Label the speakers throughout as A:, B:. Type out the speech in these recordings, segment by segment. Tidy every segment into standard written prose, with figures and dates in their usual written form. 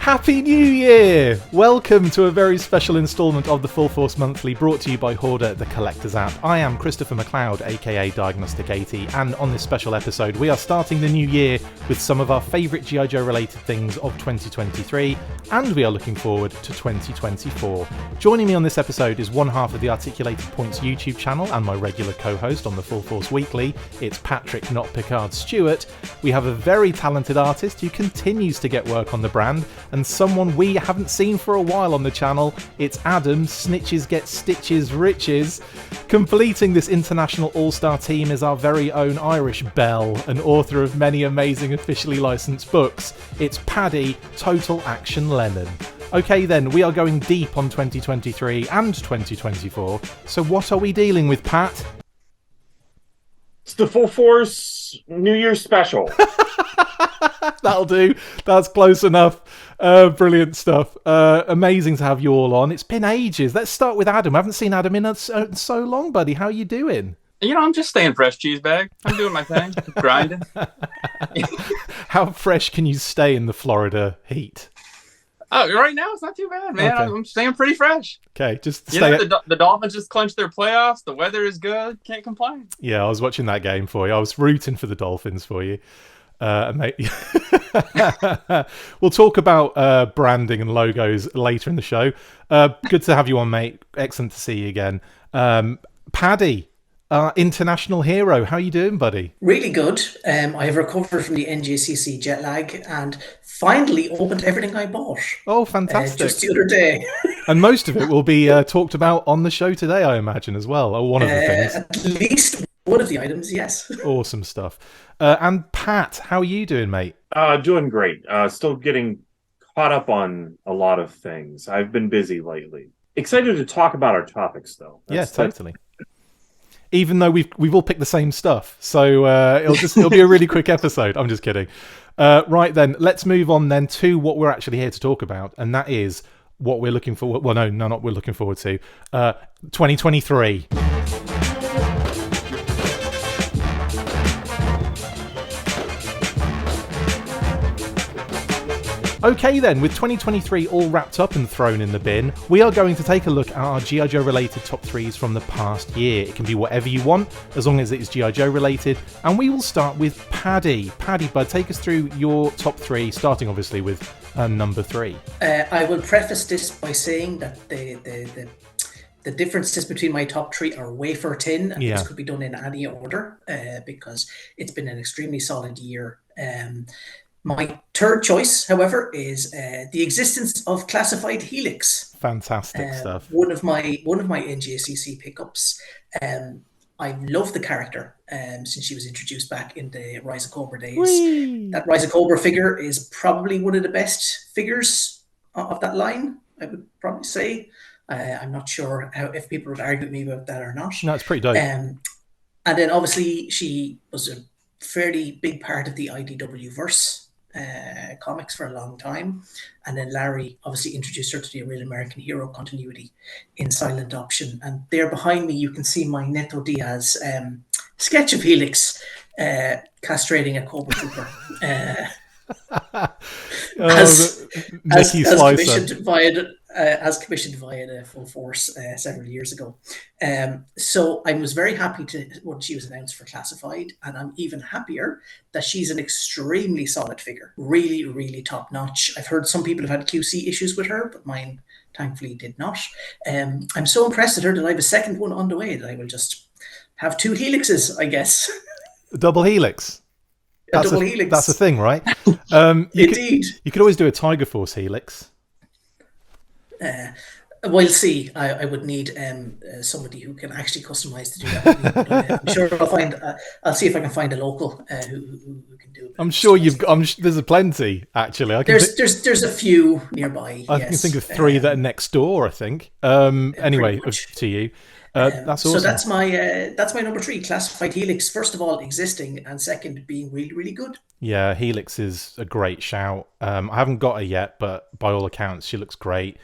A: Happy New Year! Welcome to a very special instalment of the Full Force Monthly, brought to you by HOARDAR, the collector's app. I am Christopher McLeod, aka Diagnostic 80, and on this special episode we are starting the new year with some of our favourite G.I. Joe related things of 2023, and we are looking forward to 2024. Joining me on this episode is one half of the Articulated Points YouTube channel and my regular co-host on the Full Force Weekly. It's Patrick, not Picard, Stewart. We have a very talented artist who continues to get work on the brand, and someone we haven't seen for a while on the channel. It's Adam, Snitches Get Stitches Riches. Completing this international all-star team is our very own Irish belle, and author of many amazing officially licensed books. It's Paddy, Total Action Lennon. Okay then, we are going deep on 2023 and 2024, so what are we dealing with, Pat?
B: It's the Full Force New Year's special.
A: That'll do. That's close enough. Brilliant stuff. Amazing to have you all on. It's been ages. Let's start with Adam. I haven't seen Adam in so long, buddy. How are you doing?
C: You know, I'm just staying fresh, cheese bag. I'm doing my thing. Grinding.
A: How fresh can you stay in the Florida heat?
C: Oh, right now it's not too bad, man.
A: Okay.
C: I'm staying pretty fresh.
A: Okay, just
C: You
A: stay.
C: know, the Dolphins just clinched their playoffs. The weather is good. Can't complain.
A: Yeah, I was watching that game for you. I was rooting for the Dolphins for you. Mate. We'll talk about branding and logos later in the show. Good to have you on, mate. Excellent to see you again. Paddy, international hero. How are you doing, buddy?
D: Really good. I have recovered from the NJCC jet lag and finally opened everything I bought.
A: Oh, fantastic.
D: Just the other day.
A: And most of it will be talked about on the show today, I imagine, as well. Or one of the things.
D: At least one of the items, yes.
A: Awesome stuff. And Pat, how are you doing, mate?
B: Doing great. Still getting caught up on a lot of things. I've been busy lately. Excited to talk about our topics, though.
A: Yes, totally. Even though we've all picked the same stuff, so it'll be a really quick episode. I'm just kidding. Right then, let's move on then to what we're actually here to talk about, and that is what we're looking for. Well, no, not what we're looking forward to. 2023. Okay then, with 2023 all wrapped up and thrown in the bin, we are going to take a look at our G.I. Joe related top 3s from the past year. It can be whatever you want, as long as it is G.I. Joe related, and we will start with Paddy. Paddy, bud, take us through your top 3, starting obviously with number 3.
D: I will preface this by saying that the differences between my top 3 are wafer thin, and this could be done in any order, because it's been an extremely solid year. My third choice, however, is the existence of Classified Helix.
A: Fantastic stuff.
D: One of my NJCC pickups. I love the character since she was introduced back in the Rise of Cobra days.
A: Whee!
D: That Rise of Cobra figure is probably one of the best figures of that line, I would probably say. I'm not sure if people would argue with me about that or not.
A: No, it's pretty dope.
D: And then obviously she was a fairly big part of the IDW verse. Comics for a long time, and then Larry obviously introduced her to the Real American Hero continuity in Silent Option. And there behind me you can see my Neto Diaz sketch of Helix castrating a Cobra Trooper as commissioned via the Full Force several years ago. So I was very happy when she was announced for Classified, and I'm even happier that she's an extremely solid figure. Really, really top notch. I've heard some people have had QC issues with her, but mine thankfully did not. I'm so impressed at her that I have a second one on the way that I will just have 2 helixes, I guess.
A: Double helix.
D: Double helix.
A: That's a thing, right?
D: Indeed.
A: You could always do a Tiger Force helix.
D: We'll see. I would need somebody who can actually customize to do that. I'm sure I'll see if I can find a local who can do it.
A: I'm sure there's a plenty actually.
D: There's a few nearby.
A: I can think of 3 that are next door. I think. Anyway, to you. That's awesome.
D: So that's my number 3, Classified Helix. First of all, existing, and second, being really, really good.
A: Yeah, Helix is a great shout. I haven't got her yet, but by all accounts, she looks great.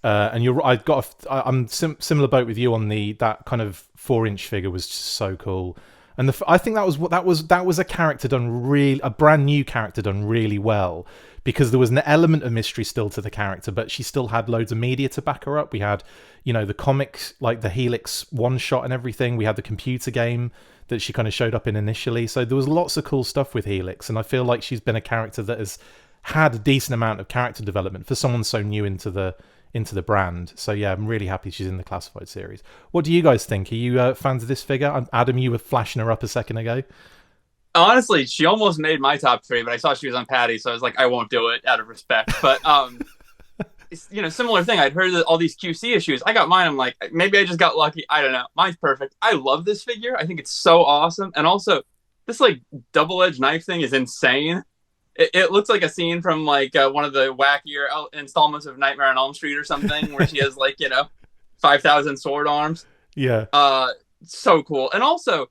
A: And you're right. I'm similar boat with you on that kind of 4-inch figure was just so cool. And I think that was a character done a brand new character done really well, because there was an element of mystery still to the character, but she still had loads of media to back her up. We had, the comics, like the Helix one-shot and everything. We had the computer game that she kind of showed up in initially. So there was lots of cool stuff with Helix, and I feel like she's been a character that has had a decent amount of character development for someone so new into the brand. So yeah, I'm really happy she's in the Classified series. What do you guys think? Are you fans of this figure? Adam, you were flashing her up a second ago.
C: Honestly, she almost made my top 3, but I saw she was on Patty, so I was like, I won't do it out of respect. But it's, similar thing. I'd heard that all these QC issues. I got mine. I'm like, maybe I just got lucky. I don't know. Mine's perfect. I love this figure. I think it's so awesome. And also, this like double-edged knife thing is insane. It looks like a scene from like one of the wackier installments of Nightmare on Elm Street or something, where she has like 5,000 sword arms.
A: Yeah.
C: So cool. And also,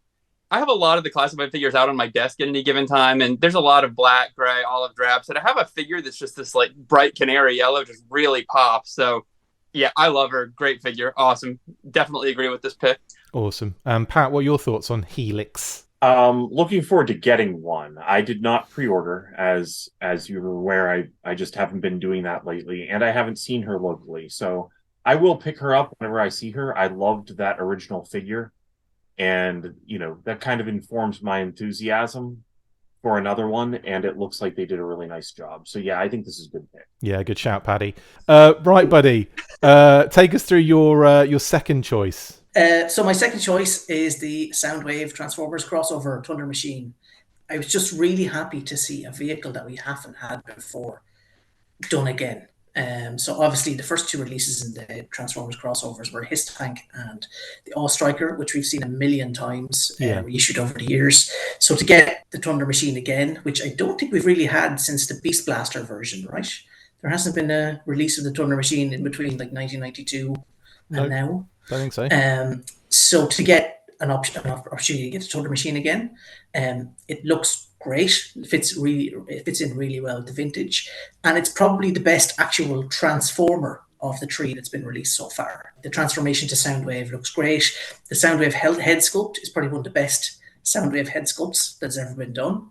C: I have a lot of the classified figures out on my desk at any given time, and there's a lot of black, gray, olive drabs. And I have a figure that's just this like bright canary yellow, just really pops. So yeah, I love her. Great figure. Awesome. Definitely agree with this pick.
A: Awesome. Pat, what are your thoughts on Helix?
B: Looking forward to getting one. I did not pre-order, as you were aware. I just haven't been doing that lately, and I haven't seen her locally. So I will pick her up whenever I see her. I loved that original figure. And, that kind of informs my enthusiasm for another one. And it looks like they did a really nice job. So, yeah, I think this is a good pick.
A: Yeah, good shout, Paddy. Right, buddy. Take us through your second choice.
D: So my second choice is the Soundwave Transformers crossover Thunder Machine. I was just really happy to see a vehicle that we haven't had before done again. So obviously the first 2 releases in the Transformers crossovers were His Tank and the Awe Striker, which we've seen a million times reissued over the years. So to get the Thunder Machine again, which I don't think we've really had since the Beast Blaster version, right? There hasn't been a release of the Thunder Machine in between like 1992 and now.
A: I think so.
D: So to get an opportunity to get the Thunder Machine again, it looks great. It fits in really well with the vintage, and it's probably the best actual transformer of the 3 that's been released so far. The transformation to Soundwave looks great. The Soundwave head sculpt is probably one of the best Soundwave head sculpts that's ever been done,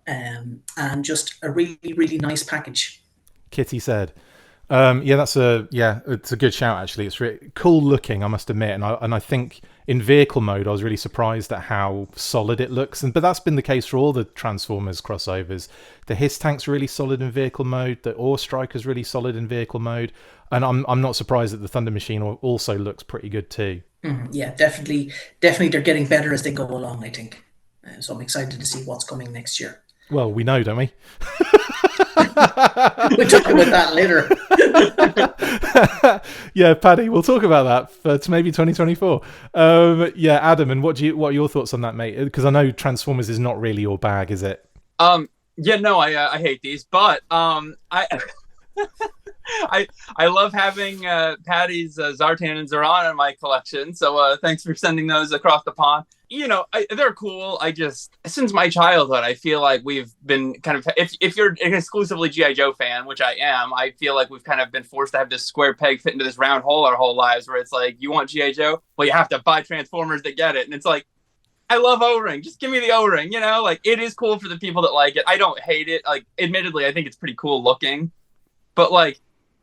D: and just a really, really nice package.
A: Kitty said. It's a good shout actually. It's really cool looking, I must admit, and I think in vehicle mode I was really surprised at how solid it looks. But that's been the case for all the Transformers crossovers. The His Tank's really solid in vehicle mode. The Awe Striker's really solid in vehicle mode, and I'm not surprised that the Thunder Machine also looks pretty good too.
D: Yeah, definitely, they're getting better as they go along, I think. So I'm excited to see what's coming next year.
A: Well, we know, don't we?
D: We'll talk about that later.
A: Yeah, Paddy, we'll talk about that for maybe 2024. Adam, and what are your thoughts on that, mate? Because I know Transformers is not really your bag, is it?
C: I hate these, but I love having Patty's Zartan and Zoran in my collection. So thanks for sending those across the pond. They're cool. I just, since my childhood, I feel like we've been kind of, if you're an exclusively G.I. Joe fan, which I am, I feel like we've kind of been forced to have this square peg fit into this round hole our whole lives, where it's like, you want G.I. Joe? Well, you have to buy Transformers to get it. And it's like, I love O-Ring. Just give me the O-Ring, it is cool for the people that like it. I don't hate it. Like, admittedly, I think it's pretty cool looking, but like,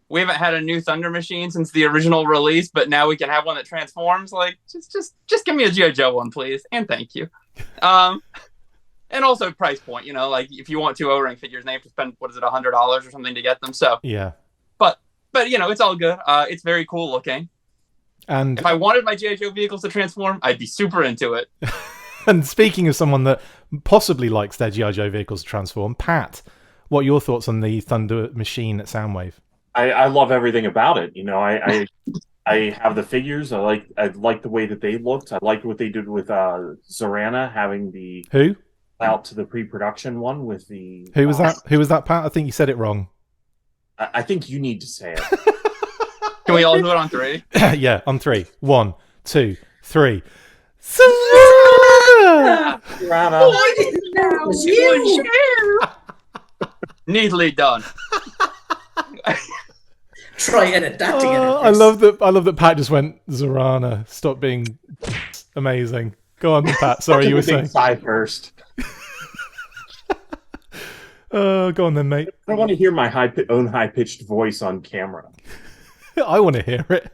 C: we haven't had a new Thunder Machine since the original release, but now we can have one that transforms. Like, just give me a G.I. Joe one, please, and thank you. And also price point. Like if you want 2 O-Ring figures, they have to spend $100 or something to get them. So
A: yeah,
C: but it's all good. It's very cool looking. And if I wanted my G.I. Joe vehicles to transform, I'd be super into it.
A: And speaking of someone that possibly likes their G.I. Joe vehicles to transform, Pat, what are your thoughts on the Thunder Machine at Soundwave?
B: I love everything about it. I have the figures. I like the way that they looked. I liked what they did with Zorana having the out to the pre-production one with the
A: Who was that? Who was that, Pat? I think you said it wrong.
B: I think you need to say it.
C: Can we all do it on 3?
A: Yeah, on 3. 1, 2, 3.
B: Zorana!
D: I didn't know it was you.
C: Neatly done.
D: Try edit that together.
A: I love that Pat just went Zorana. Stop being amazing. Go on, Pat. Sorry, you were saying.
B: Side first.
A: Go on then, mate.
B: I don't want to hear my own high-pitched voice on camera.
A: I want to hear it.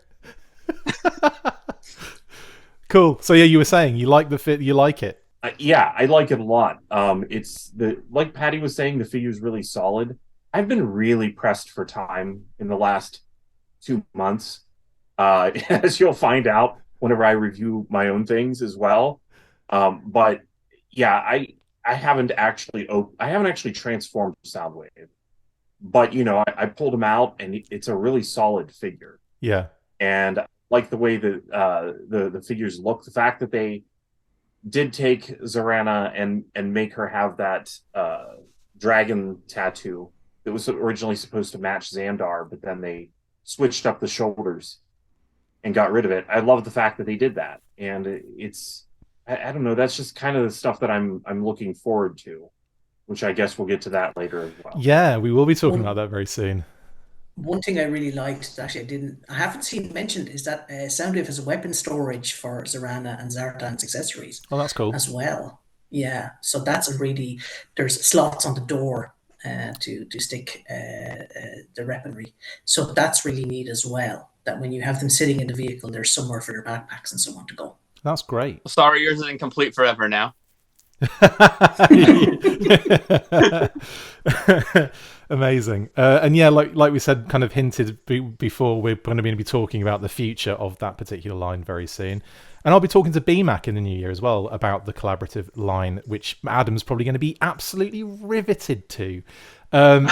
A: Cool. So yeah, you were saying you like the fit. You like it.
B: Yeah, I like it a lot. It's like Patty was saying, the figure's really solid. I've been really pressed for time in the last 2 months, as you'll find out whenever I review my own things as well. But yeah, I haven't actually transformed Soundwave, but I pulled him out, and it's a really solid figure.
A: Yeah,
B: and I like the way that the figures look. The fact that they did take Zorana and make her have that dragon tattoo that was originally supposed to match Xandar, but then they switched up the shoulders and got rid of it. I love the fact that they did that, and it's I don't know. That's just kind of the stuff that I'm looking forward to, which I guess we'll get to that later as well.
A: Yeah, we will be talking about that very soon.
D: One thing I really liked, actually, I haven't seen mentioned, is that Soundwave has a weapon storage for Zorana and Zartan's accessories.
A: Oh, that's cool.
D: As well. Yeah, so that's there's slots on the door to stick the weaponry. So that's really neat as well, that when you have them sitting in the vehicle, there's somewhere for their backpacks and so on to go.
A: That's great.
C: Sorry, yours isn't complete forever now.
A: Amazing. And yeah, like we said, kind of hinted before, we're going to be talking about the future of that particular line very soon. And I'll be talking to BMAC in the new year as well about the collaborative line, which Adam's probably going to be absolutely riveted to.
B: I'll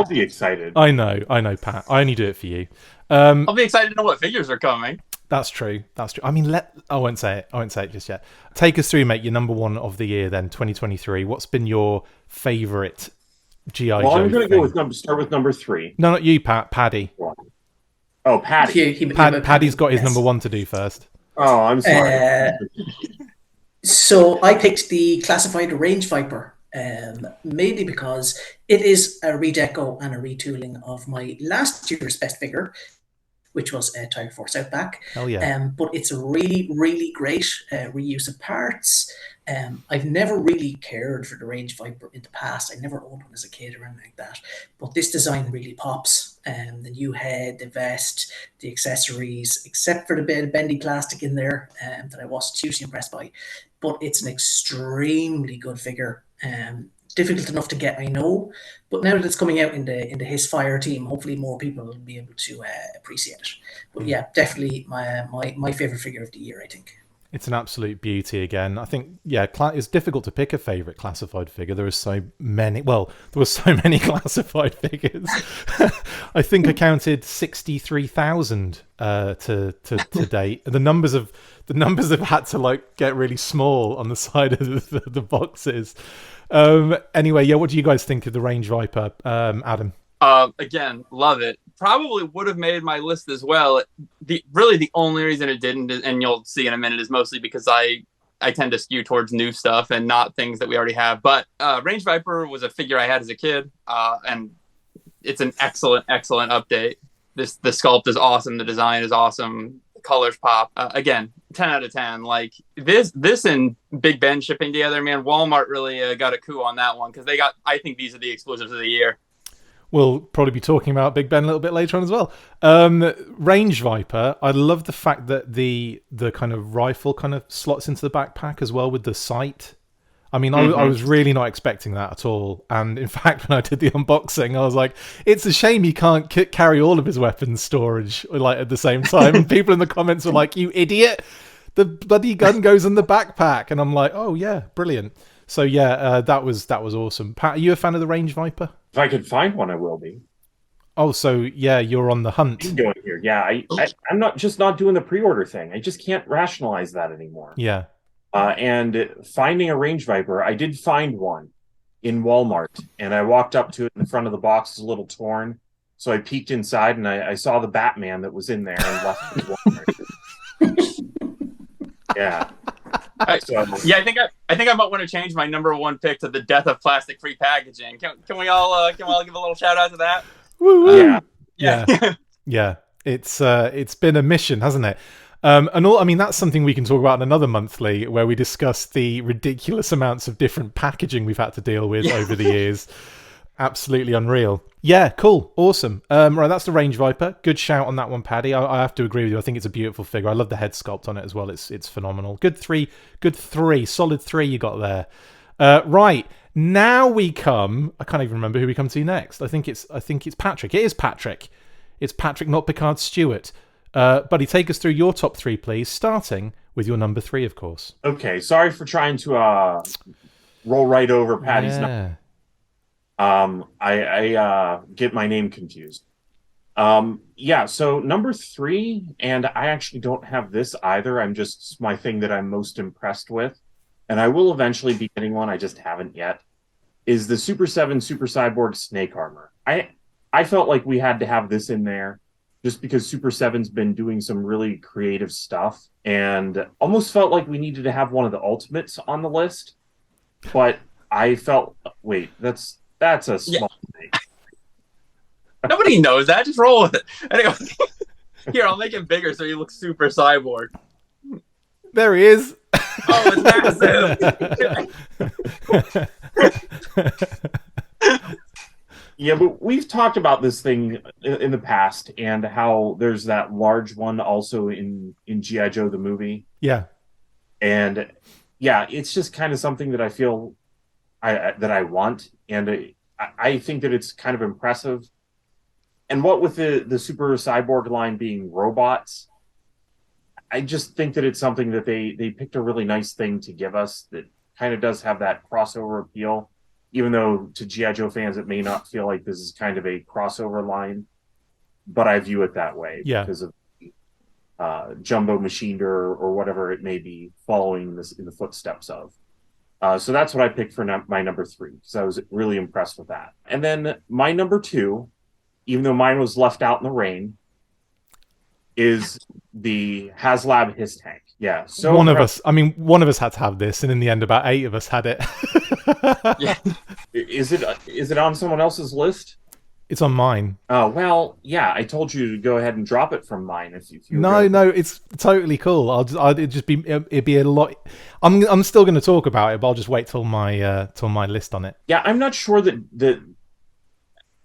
B: be excited.
A: I know, Pat. I only do it for you.
C: I'll be excited to know what figures are coming.
A: That's true. I mean, I won't say it just yet. Take us through, mate, your number one of the year then, 2023. What's been your favourite G.I. Joe?
B: Well, I'm going to go start with number 3.
A: No, not you, Pat. Paddy.
B: Oh, Paddy.
A: Paddy's got his number 1 to do first.
B: Oh, I'm sorry.
D: So I picked the classified Range Viper, mainly because it is a redeco and a retooling of my last year's best figure, which was Tiger Force Outback.
A: Hell yeah.
D: But it's a really, really great reuse of parts. I've never really cared for the Range Viper in the past. I never owned one as a kid or anything like that. But this design really pops. The new head, the vest, the accessories, except for the bit of bendy plastic in there that I wasn't hugely impressed by. But it's an extremely good figure. Difficult enough to get, I know, but now that it's coming out in the His Fire team, hopefully more people will be able to appreciate it. But yeah, definitely my favorite figure of the year, I think.
A: It's an absolute beauty again. I think, yeah, it's difficult to pick a favorite classified figure. There are so many. Well, there were so many classified figures. I think I counted 63,000 to date. The numbers have had to get really small on the side of the boxes. Anyway, yeah, what do you guys think of the Range Viper, Adam?
C: Again, love it. Probably would have made my list as well. The only reason it didn't, and you'll see in a minute, is mostly because I tend to skew towards new stuff and not things that we already have. But Range Viper was a figure I had as a kid, and it's an excellent update. The sculpt is awesome. The design is awesome. The colors pop. Again, 10 out of 10. Like this and Big Ben shipping together, man. Walmart really got a coup on that one, because I think these are the exclusives of the year.
A: We'll probably be talking about Big Ben a little bit later on as well. Range Viper, I love the fact that the kind of rifle kind of slots into the backpack as well with the sight. I mean, I was really not expecting that at all. And in fact, when I did the unboxing, I was like, it's a shame he can't carry all of his weapons storage at the same time. And people in the comments were like, you idiot, the bloody gun goes in the backpack. And I'm like, oh yeah, brilliant. So yeah, that was awesome. Pat, are you a fan of the Range Viper?
B: If I could find one, I will be.
A: Oh, so yeah, you're on the hunt.
B: I'm going here. Yeah, I'm not doing the pre-order thing. I just can't rationalize that anymore.
A: Yeah.
B: And finding a Range Viper, I did find one in Walmart, and I walked up to it, and the front of the box is a little torn. So I peeked inside, and I saw the Batman that was in there and left it in Walmart. Yeah.
C: I think I might want to change my number 1 pick to the death of plastic-free packaging. Can we all give a little shout out to that?
A: Woo-woo.
B: Yeah.
A: Yeah. It's been a mission, hasn't it? And all, I mean, that's something we can talk about in another monthly where we discuss the ridiculous amounts of different packaging we've had to deal with over the years. Absolutely unreal. Yeah, cool. Awesome. Right, that's the Range Viper. Good shout on that one, Paddy. I have to agree with you. I think it's a beautiful figure. I love the head sculpt on it as well. It's phenomenal. Good three. Solid 3 you got there. Right. Now we come. I can't even remember who we come to next. I think it's Patrick. It is Patrick. It's Patrick, not Picard Stewart. Buddy, take us through your top 3, please, starting with your number 3, of course.
B: Okay, sorry for trying to roll right over Patty's number. I get my name confused. So number 3, and I actually don't have this either. I'm just my thing that I'm most impressed with, and I will eventually be getting one. I just haven't yet. Is the Super 7 Super Cyborg Snake Armor. I felt like we had to have this in there just because Super 7's been doing some really creative stuff, and almost felt like we needed to have one of the Ultimates on the list. But I felt, wait, that's a small thing.
C: Nobody knows that. Just roll with it. Anyway, here, I'll make it bigger so he looks super cyborg.
A: There he is.
C: Oh, it's massive.
B: Yeah, but we've talked about this thing in the past and how there's that large one also in G.I. Joe the movie.
A: Yeah.
B: And yeah, it's just kind of something that I feel that I want, and I think that it's kind of impressive. And what with the Super Cyborg line being robots, I just think that it's something that they picked a really nice thing to give us that kind of does have that crossover appeal, even though to G.I. Joe fans it may not feel like this is kind of a crossover line, but I view it that way because of Jumbo Machined or whatever it may be following this in the footsteps of. So that's what I picked for my number 3, because I was really impressed with that. And then my number 2, even though mine was left out in the rain, is the HasLab His Tank. Yeah. So
A: one of us had to have this, and in the end, about 8 of us had it.
B: Yeah. Is it on someone else's list?
A: It's on mine.
B: Oh, well, yeah. I told you to go ahead and drop it from mine if you.
A: No, it's totally cool. It'd be a lot. I'm still going to talk about it, but I'll just wait till my list on it.
B: Yeah, I'm not sure that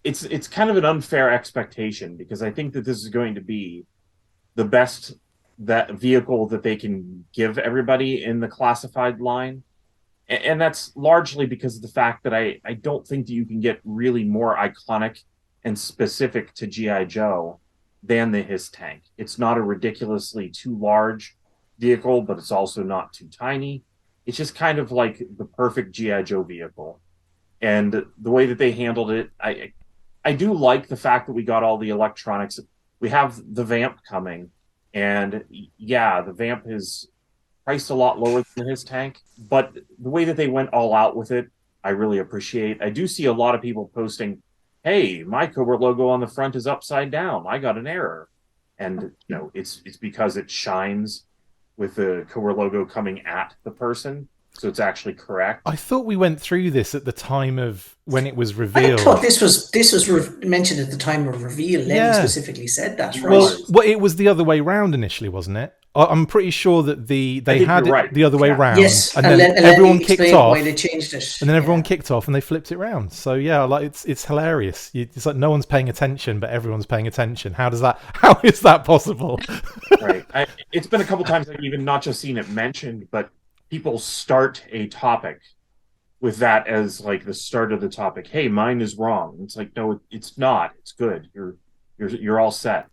B: it's kind of an unfair expectation, because I think that this is going to be the best vehicle that they can give everybody in the classified line. And that's largely because of the fact that I don't think that you can get really more iconic and specific to G.I. Joe than the His Tank. It's not a ridiculously too large vehicle, but it's also not too tiny. It's just kind of like the perfect G.I. Joe vehicle. And the way that they handled it, I do like the fact that we got all the electronics. We have the Vamp coming, and yeah, the Vamp is priced a lot lower than His Tank, but the way that they went all out with it, I really appreciate. I do see a lot of people posting, hey, my Cobra logo on the front is upside down. I got an error. And it's because it shines with the Cobra logo coming at the person. So it's actually correct.
A: I thought we went through this at the time of when it was revealed.
D: I thought this was mentioned at the time of reveal. Len specifically said that, right?
A: Well, it was the other way round initially, wasn't it? I'm pretty sure that they had it the other way round.
D: Yes,
A: and then everyone kicked off.
D: Why they changed it.
A: And then everyone kicked off, and they flipped it round. So yeah, like it's hilarious. It's like no one's paying attention, but everyone's paying attention. How is that possible?
B: Right. It's been a couple times I've even not just seen it mentioned, but people start a topic with that as like the start of the topic. Hey, mine is wrong. It's like, no, it's not. It's good. You're all set.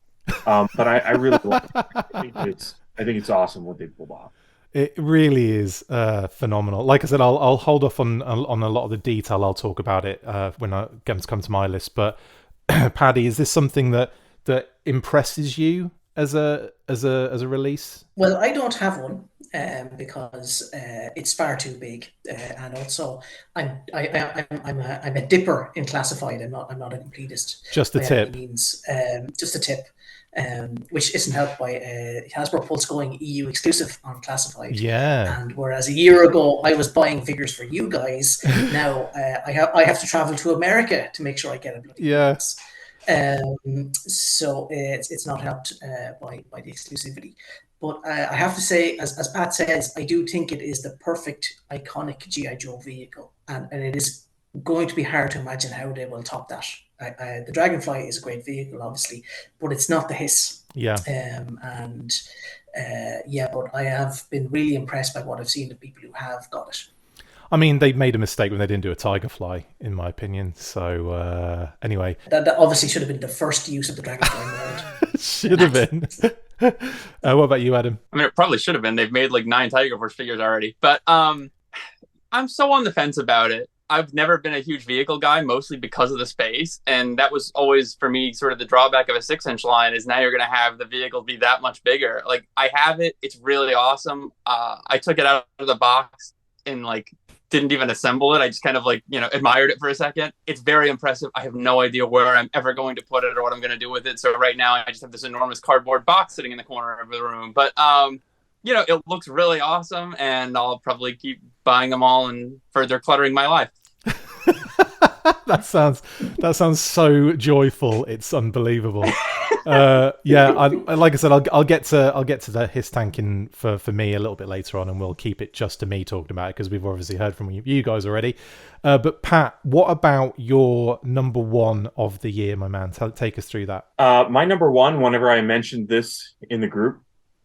B: But I really like it. I think it's awesome what they pulled off.
A: It really is phenomenal. Like I said, I'll hold off on a lot of the detail. I'll talk about it when I come to my list. But Paddy, is this something that impresses you as a release?
D: Well, I don't have one because it's far too big, and also I'm a dipper in classified. I'm not a completist.
A: Just a tip.
D: Just a tip. Which isn't helped by Hasbro Pulse going EU exclusive on classified.
A: Yeah.
D: And whereas a year ago I was buying figures for you guys, now I have to travel to America to make sure I get a bloody
A: Pulse.
D: So it's not helped by the exclusivity. But I have to say, as Pat says, I do think it is the perfect iconic G.I. Joe vehicle, and it is going to be hard to imagine how they will top that. The Dragonfly is a great vehicle, obviously, but it's not the Hiss.
A: Yeah.
D: But I have been really impressed by what I've seen of people who have got it.
A: I mean, they made a mistake when they didn't do a Tigerfly, in my opinion. So, anyway.
D: That obviously should have been the first use of the Dragonfly mode.
A: Should have been. What about you, Adam?
C: I mean, it probably should have been. They've made like 9 Tiger Force figures already. But I'm so on the fence about it. I've never been a huge vehicle guy, mostly because of the space. And that was always, for me, sort of the drawback of a 6-inch line is now you're going to have the vehicle be that much bigger. Like, I have it. It's really awesome. I took it out of the box and, like, didn't even assemble it. I just kind of, like, admired it for a second. It's very impressive. I have no idea where I'm ever going to put it or what I'm going to do with it. So right now I just have this enormous cardboard box sitting in the corner of the room. But, it looks really awesome, and I'll probably keep buying them all and further cluttering my life.
A: That sounds so joyful. It's unbelievable. Like I said, I'll get to the Hiss tanking for me a little bit later on, and we'll keep it just to me talking about it because we've obviously heard from you guys already. But Pat, what about your number one of the year, my man? Take us through that.
B: My number one, whenever I mentioned this in the group,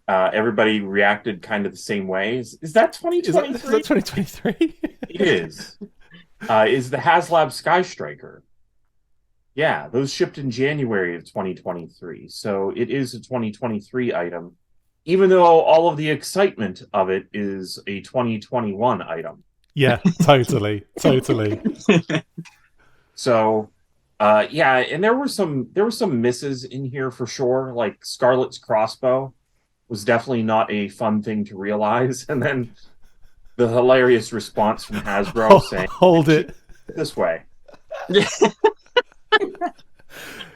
B: everybody reacted kind of the same way. Is that 2023?
A: Is that 2023?
B: It is. Is the HasLab Sky Striker. Yeah, those shipped in January of 2023. So it is a 2023 item, even though all of the excitement of it is a 2021 item.
A: Yeah, totally.
B: So, and there were some misses in here for sure. Like Scarlet's crossbow was definitely not a fun thing to realize, and then the hilarious response from Hasbro saying,
A: "Hold it
B: this way."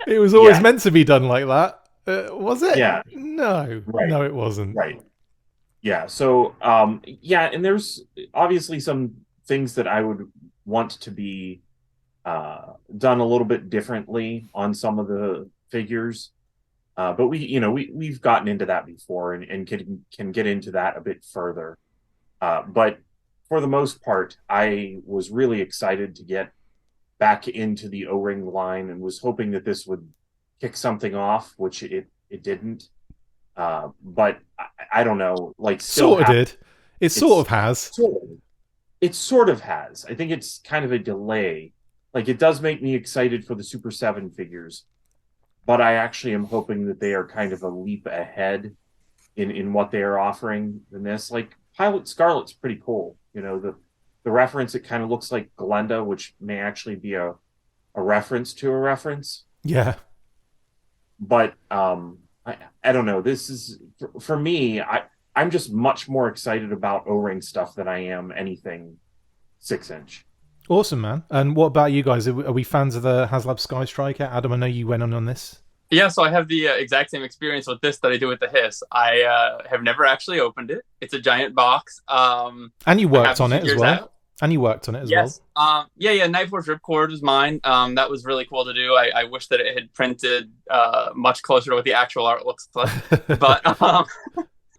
A: It was always meant to be done like that. Was it?
B: Yeah.
A: No.
B: Right.
A: No, it wasn't.
B: Right. Yeah. So, and there's obviously some things that I would want to be done a little bit differently on some of the figures. But we've gotten into that before and can get into that a bit further. But for the most part, I was really excited to get back into the O-ring line and was hoping that this would kick something off, which it didn't. But I don't know, like
A: sort of did. It sort of has.
B: It sort of has. I think it's kind of a delay. Like, it does make me excited for the Super 7 figures, but I actually am hoping that they are kind of a leap ahead in what they are offering than this. Like, Pilot Scarlet's pretty cool. The reference, it kind of looks like Glenda, which may actually be a reference to a reference.
A: Yeah.
B: But I don't know. This is, for me, I'm just much more excited about O-ring stuff than I am anything 6-inch.
A: Awesome, man. And what about you guys? Are we fans of the HasLab Sky Striker? Adam, I know you went on this.
C: Yeah, so I have the exact same experience with this that I do with the Hiss. I have never actually opened it. It's a giant box.
A: And you worked on it as well.
C: Yes. Yeah. Night Force Ripcord was mine. That was really cool to do. I wish that it had printed much closer to what the actual art looks like. But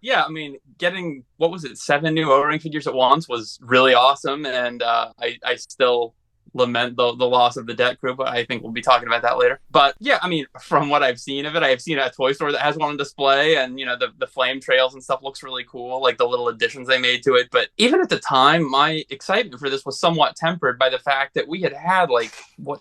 C: yeah, I mean, getting, 7 new O-ring figures at once was really awesome. And I still lament the loss of the debt crew, but I think we'll be talking about that later. But yeah, I mean, from what I've seen of it, I've seen a toy store that has one on display, and the flame trails and stuff looks really cool, like the little additions they made to it. But even at the time, my excitement for this was somewhat tempered by the fact that we had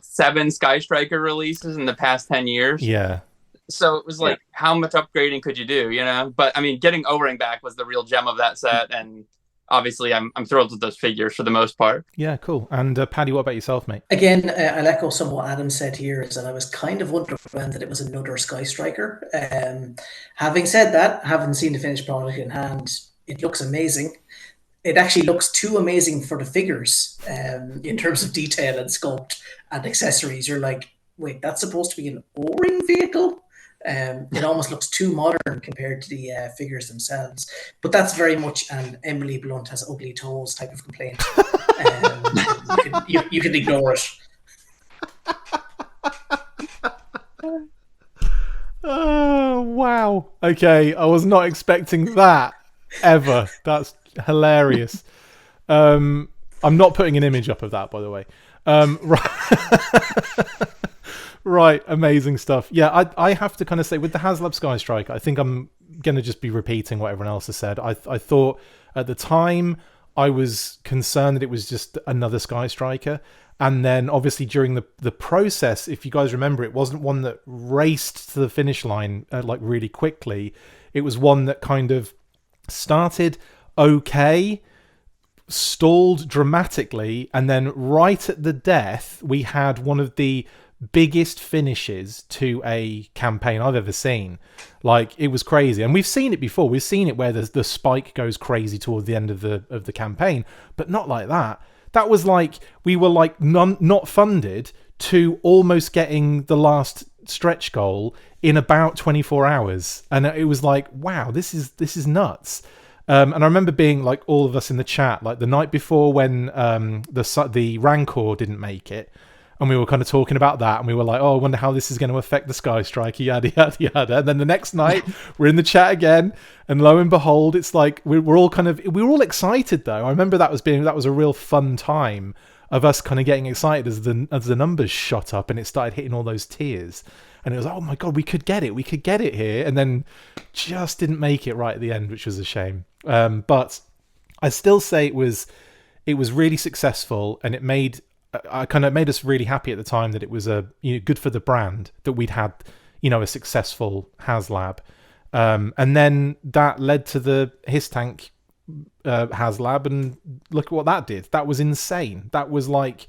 C: 7 Sky Striker releases in the past 10 years.
A: Yeah.
C: So it was like, how much upgrading could you do, But I mean, getting O-ring back was the real gem of that set, and obviously, I'm thrilled with those figures for the most part.
A: Yeah, cool. And Paddy, what about yourself, mate?
D: Again, I'll echo some of what Adam said here, is that I was kind of underwhelmed that it was another Sky Striker. Having said that, having seen the finished product in hand, it looks amazing. It actually looks too amazing for the figures in terms of detail and sculpt and accessories. You're like, wait, that's supposed to be an O-ring vehicle? It almost looks too modern compared to the figures themselves, but that's very much an Emily Blunt has ugly toes type of complaint. You can ignore it.
A: Oh, Wow. Okay, I was not expecting that ever. That's hilarious. I'm not putting an image up of that, by the way. Right. Right, amazing stuff. Yeah, I have to kind of say, with the HasLab Sky Striker, I think I'm going to just be repeating what everyone else has said. I thought at the time I was concerned that it was just another Sky Striker. And then obviously during the process, if you guys remember, it wasn't one that raced to the finish line like really quickly. It was one that kind of started okay, stalled dramatically, and then right at the death, we had one of the biggest finishes to a campaign I've ever seen. Like, it was crazy, and we've seen it before. We've seen it where the spike goes crazy toward the end of the campaign, but not like that. That was like we were like not funded to almost getting the last stretch goal in about 24 hours, and it was like, wow, this is nuts. And I remember being like, all of us in the chat, like the night before when the Rancor didn't make it. And we were kind of talking about that, and we were like, oh, I wonder how this is going to affect the Sky Striker, yada, yada, yada. And then the next night, we're in the chat again, and lo and behold, it's like, we were all excited, though. I remember that was a real fun time of us kind of getting excited as the numbers shot up, and it started hitting all those tiers. And it was, oh my God, we could get it here. And then just didn't make it right at the end, which was a shame. But I still say it was really successful, and it made us really happy at the time that it was good for the brand that we'd had, a successful HasLab. And then that led to the HisTank HasLab, and look at what that did. That was insane. That was like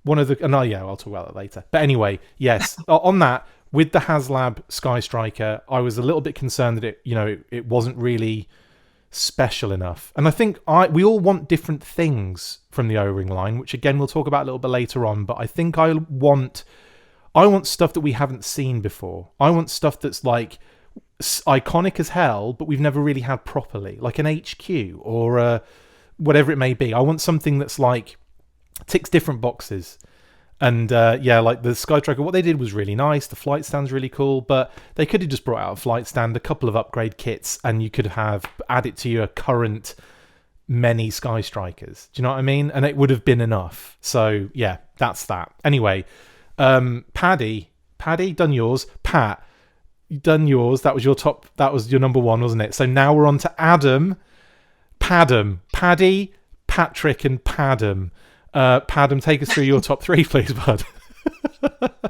A: one of the... No, yeah, I'll talk about that later. But anyway, yes, on that, with the HasLab Sky Striker, I was a little bit concerned that it wasn't really special enough. And I think we all want different things from the O-ring line, which again we'll talk about a little bit later on. But I think I want stuff that we haven't seen before. I want stuff that's like iconic as hell, but we've never really had properly, like an HQ or whatever it may be. I want something that's like ticks different boxes. And like the Sky Striker, what they did was really nice. The flight stand's really cool, but they could have just brought out a flight stand, a couple of upgrade kits, and you could have added to your current many Sky Strikers. Do you know what I mean? And it would have been enough. So yeah, that's that. Anyway, Paddy, done yours. Pat, done yours. That was your top. That was your number one, wasn't it? So now we're on to Adam, Paddy, Patrick, and Padam. Padam, take us through your top three, please, bud.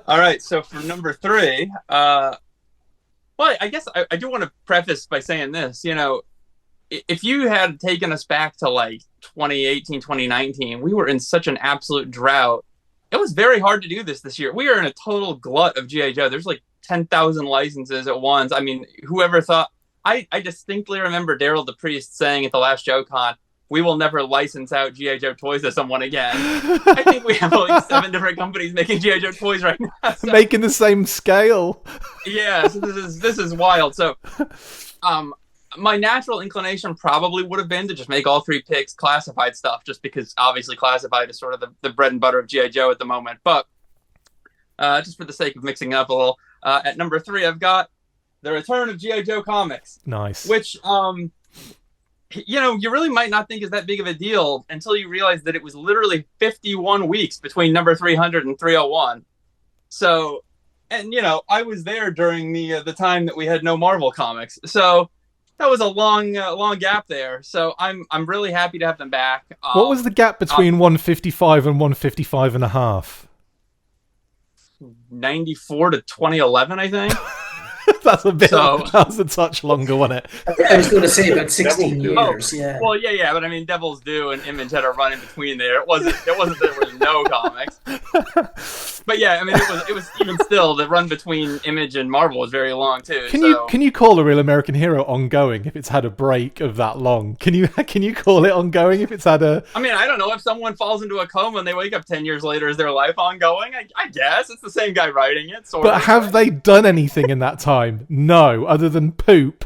C: All right, so for number three, well, I guess I do want to preface by saying this. If you had taken us back to like 2018, 2019, we were in such an absolute drought. It was very hard to do this year. We are in a total glut of G.I. Joe. There's like 10,000 licenses at once. I mean, whoever thought... I distinctly remember Daryl the Priest saying at the last JoeCon, we will never license out G.I. Joe toys to someone again. I think we have like 7 different companies making G.I. Joe toys right now. So.
A: Making the same scale.
C: Yeah, so this is wild. So my natural inclination probably would have been to just make all 3 picks classified stuff, just because obviously classified is sort of the bread and butter of G.I. Joe at the moment. But just for the sake of mixing it up a little, at number 3, I've got The Return of G.I. Joe Comics.
A: Nice.
C: Which... you really might not think is that big of a deal until you realize that it was literally 51 weeks between number 300 and 301. So, and I was there during the time that we had no Marvel comics. So that was a long gap there. So I'm really happy to have them back.
A: What was the gap between 155 and 155 and a half?
C: 94 to 2011, I think.
A: That's a bit. That was a touch longer, wasn't it?
D: I was going to say about 16 years. Yeah.
C: Well, yeah, but I mean, Devil's Due and Image had a run in between there. It wasn't that there was no comics. But yeah, I mean, it was even still the run between Image and Marvel was very long too.
A: Can you call A Real American Hero ongoing if it's had a break of that long? Can you call it ongoing if it's had a?
C: I mean, I don't know if someone falls into a coma and they wake up 10 years later. Is their life ongoing? I guess it's the same guy writing it.
A: But have they done anything in that time? No, other than poop,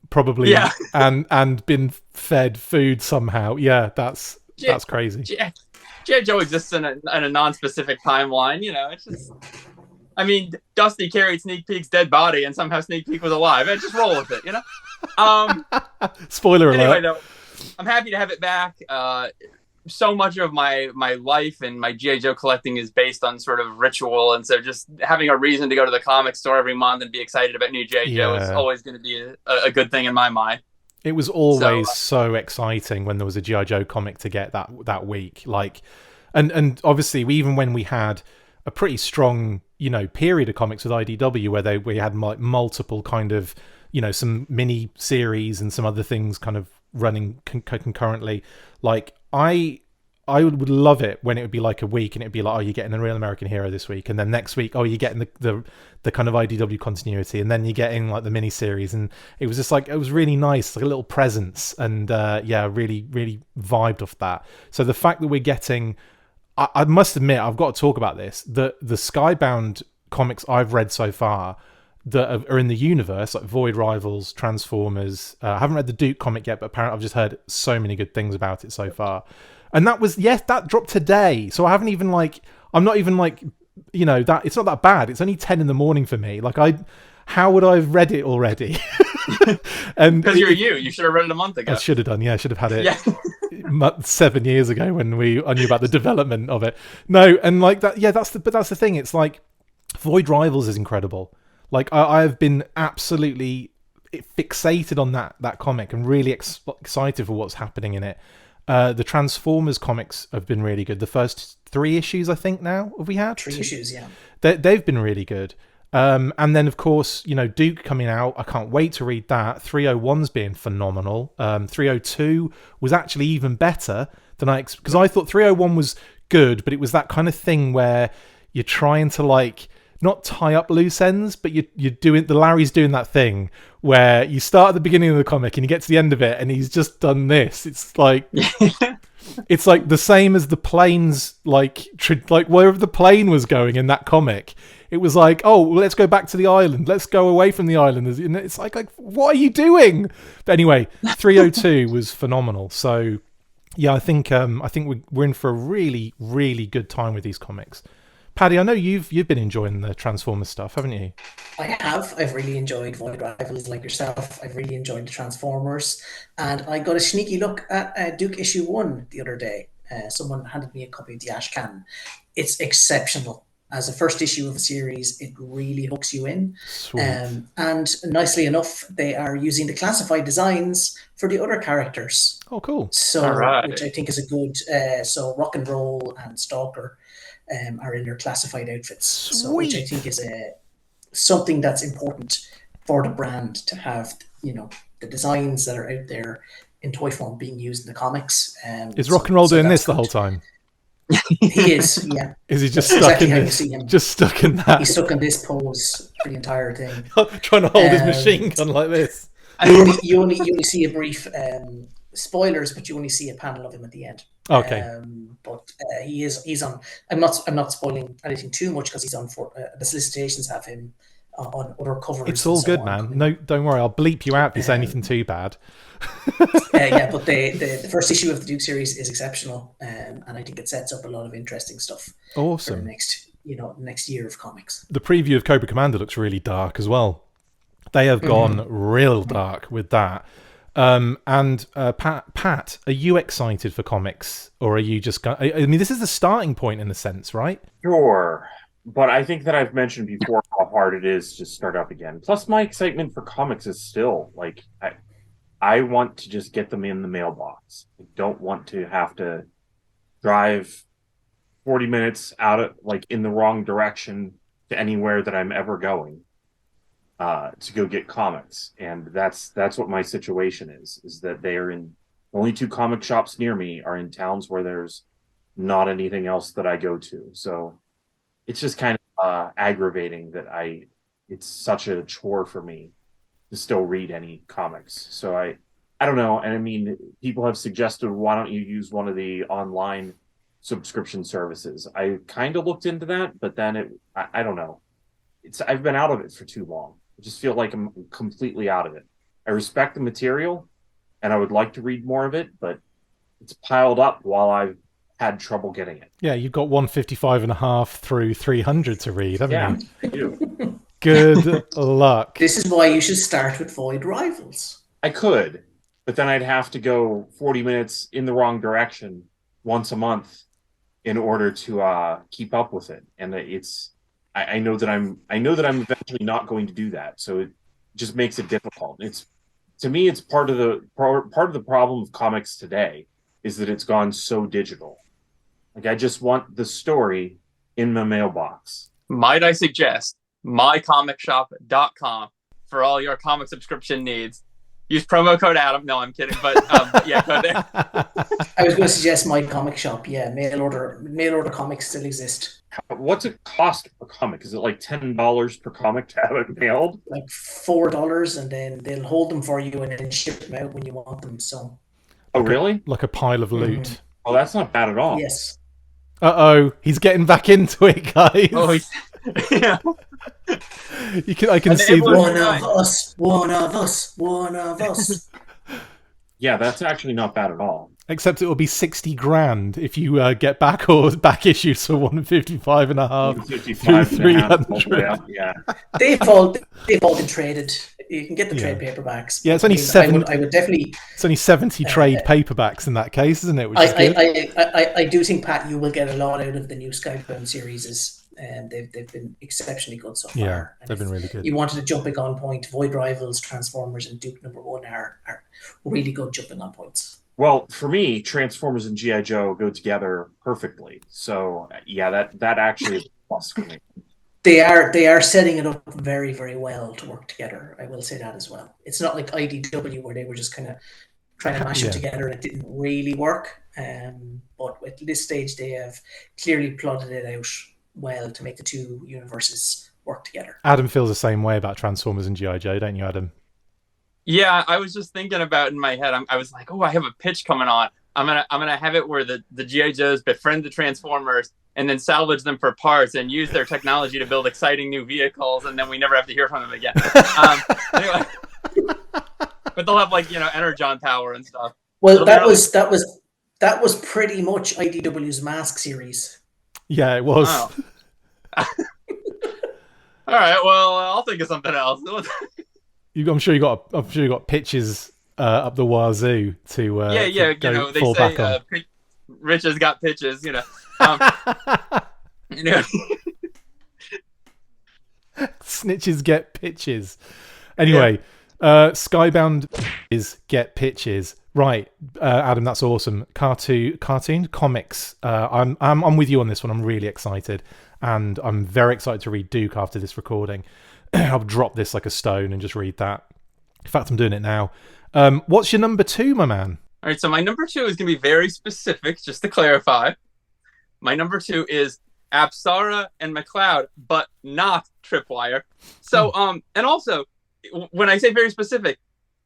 A: probably. Yeah. and been fed food somehow. Yeah, that's crazy.
C: G.I. Joe exists in a non-specific timeline. It's just. I mean, Dusty carried Sneak Peek's dead body, and somehow Sneak Peek was alive. And just roll with it, you know.
A: Spoiler alert.
C: Anyway, though, I'm happy to have it back. So much of my life and my G.I. Joe collecting is based on sort of ritual, and so just having a reason to go to the comic store every month and be excited about new G.I. Joe is always going to be a good thing in my mind.
A: It was always so exciting when there was a G.I. Joe comic to get that week. Like, and obviously, even when we had a pretty strong, you know, period of comics with IDW where we had like multiple kind of, you know, some mini series and some other things kind of running concurrently. Like, I would love it when it would be like a week and it'd be like, oh, you're getting a Real American Hero this week, and then next week, oh, you're getting the kind of IDW continuity, and then you're getting like the mini series, and it was just like, it was really nice, like a little presence, and really vibed off that. So the fact that we're getting, I must admit, I've got to talk about this, the Skybound comics I've read so far that are in the universe, like Void Rivals, Transformers. I haven't read the Duke comic yet, but apparently I've just heard so many good things about it so far. And that was, that dropped today. So I haven't even I'm not even you know, that it's not that bad. It's only 10 in the morning for me. Like, how would I have read it already? And
C: because you should have read it a month ago.
A: I should have done. Yeah, I should have had it 7 years ago when I knew about the development of it. No, and like that. Yeah, that's the thing. It's like Void Rivals is incredible. Like, I have been absolutely fixated on that comic and really excited for what's happening in it. The Transformers comics have been really good. The first 3 issues, I think, now have we had
D: 3 issues, yeah.
A: They've been really good. And then, of course, you know, Duke coming out. I can't wait to read that. 301's being phenomenal. 302 was actually even better than because I thought 301 was good, but it was that kind of thing where you're trying to like not tie up loose ends, but you're doing Larry's doing that thing where you start at the beginning of the comic and you get to the end of it and he's just done this. It's like it's like the same as the planes, like wherever the plane was going in that comic. It was like, oh, well, let's go back to the island. Let's go away from the island. And it's like what are you doing? But anyway, 302 was phenomenal. So yeah, I think we're in for a really, really good time with these comics. Paddy, I know you've been enjoying the Transformers stuff, haven't you?
D: I have. I've really enjoyed Void Rivals like yourself. I've really enjoyed the Transformers. And I got a sneaky look at Duke issue 1 the other day. Someone handed me a copy of the Ash Can. It's exceptional. As a first issue of a series, it really hooks you in. And nicely enough, they are using the classified designs for the other characters.
A: Oh, cool.
D: So, which I think is a good... so Rock and Roll and Stalker are in their classified outfits. So, which I think is something that's important for the brand to have, you know, the designs that are out there in toy form being used in the comics.
A: Is Rock and Roll doing this the whole time?
D: He is, yeah.
A: Is he just stuck in this? Just stuck in that?
D: He's stuck in this pose for the entire thing.
A: Trying to hold his machine gun like this.
D: You only see a brief spoilers, but you only see a panel of him at the end.
A: Okay.
D: But he's on. I'm not spoiling anything too much because he's on for the solicitations have him on other covers.
A: It's all good, man. No, don't worry. I'll bleep you out if you say anything too bad.
D: Yeah, but the first issue of the Duke series is exceptional, and I think it sets up a lot of interesting stuff.
A: Awesome.
D: For the next year of comics.
A: The preview of Cobra Commander looks really dark as well. They have gone real dark with that. And Pat, are you excited for comics, or are you just? I mean, this is the starting point in a sense, right?
B: Sure, but I think that I've mentioned before how hard it is to start up again. Plus, my excitement for comics is still like I want to just get them in the mailbox. I don't want to have to drive 40 minutes out of in the wrong direction to anywhere that I'm ever going. To go get comics, and that's what my situation is that they are in only 2 comic shops near me are in towns where there's not anything else that I go to, so it's just kind of aggravating that it's such a chore for me to still read any comics. So I don't know, and I mean, people have suggested, why don't you use one of the online subscription services? I kind of looked into that, but then I don't know, I've been out of it for too long. I just feel like I'm completely out of it. I respect the material, and I would like to read more of it, but it's piled up while I've had trouble getting it.
A: Yeah, you've got 155 and a half through 300 to read, haven't you?
B: I do.
A: Good luck.
D: This is why you should start with Void Rivals.
B: I could, but then I'd have to go 40 minutes in the wrong direction once a month in order to keep up with it. And I know that I'm eventually not going to do that. So it just makes it difficult. To me, it's part of the problem of comics today is that it's gone so digital. Like, I just want the story in my mailbox.
C: Might I suggest mycomicshop.com for all your comic subscription needs. Use promo code Adam. No, I'm kidding. But yeah, go there.
D: I was going to suggest My Comic Shop. Yeah, mail order comics still exist.
B: What's it cost per comic? Is it like $10 per comic to have it mailed?
D: Like $4, and then they'll hold them for you and then ship them out when you want them. So.
B: Oh, really?
A: Like a pile of loot.
D: Mm-hmm.
B: Oh, that's not bad at all.
D: Yes.
A: Uh-oh, he's getting back into it, guys.
C: Oh, yeah.
A: I can see
D: One of us.
B: Yeah, that's actually not bad at all.
A: Except it will be 60 grand if you get back issues for 155 and a half
B: 155
A: through
B: and a half,
A: 300.
B: yeah.
D: They've all been traded. You can get the trade paperbacks.
A: Yeah, it's only
D: I would definitely.
A: It's only 70 trade paperbacks in that case, isn't it? Which is good.
D: I do think, Pat, you will get a lot out of the new Skybound series. They've been exceptionally good so far.
A: Yeah, they've been really good.
D: You wanted a jumping on point. Void Rivals, Transformers, and Duke #1 are really good jumping on points.
B: Well, for me, Transformers and G.I. Joe go together perfectly. So, yeah, that actually is a plus for me.
D: They are setting it up very, very well to work together. I will say that as well. It's not like IDW where they were just kind of trying to mash it together and it didn't really work. But at this stage, they have clearly plotted it out well to make the two universes work together.
A: Adam feels the same way about Transformers and G.I. Joe, don't you, Adam?
C: Yeah, I was just thinking about in my head. I was like, oh, I have a pitch coming on. I'm gonna have it where the G.I. Joes befriend the Transformers and then salvage them for parts and use their technology to build exciting new vehicles, and then we never have to hear from them again. Anyway, but they'll have energon power and stuff.
D: Well, that was pretty much IDW's Mask series.
A: Yeah, it was.
C: Oh. All right, well, I'll think of something else.
A: I'm sure you got pitches up the wazoo to
C: they
A: fall
C: say
A: back on.
C: Rich has got pitches,
A: Snitches get pitches. Anyway, Skybound is get pitches. Right, Adam, that's awesome. Cartoon comics. I'm with you on this one. I'm really excited, and I'm very excited to read Duke after this recording. I'll drop this like a stone and just read that. In fact, I'm doing it now. What's your number 2, my man?
C: All right, so my number 2 is going to be very specific, just to clarify. My number 2 is Apsara and McCloud, but not Tripwire. So, and also, when I say very specific,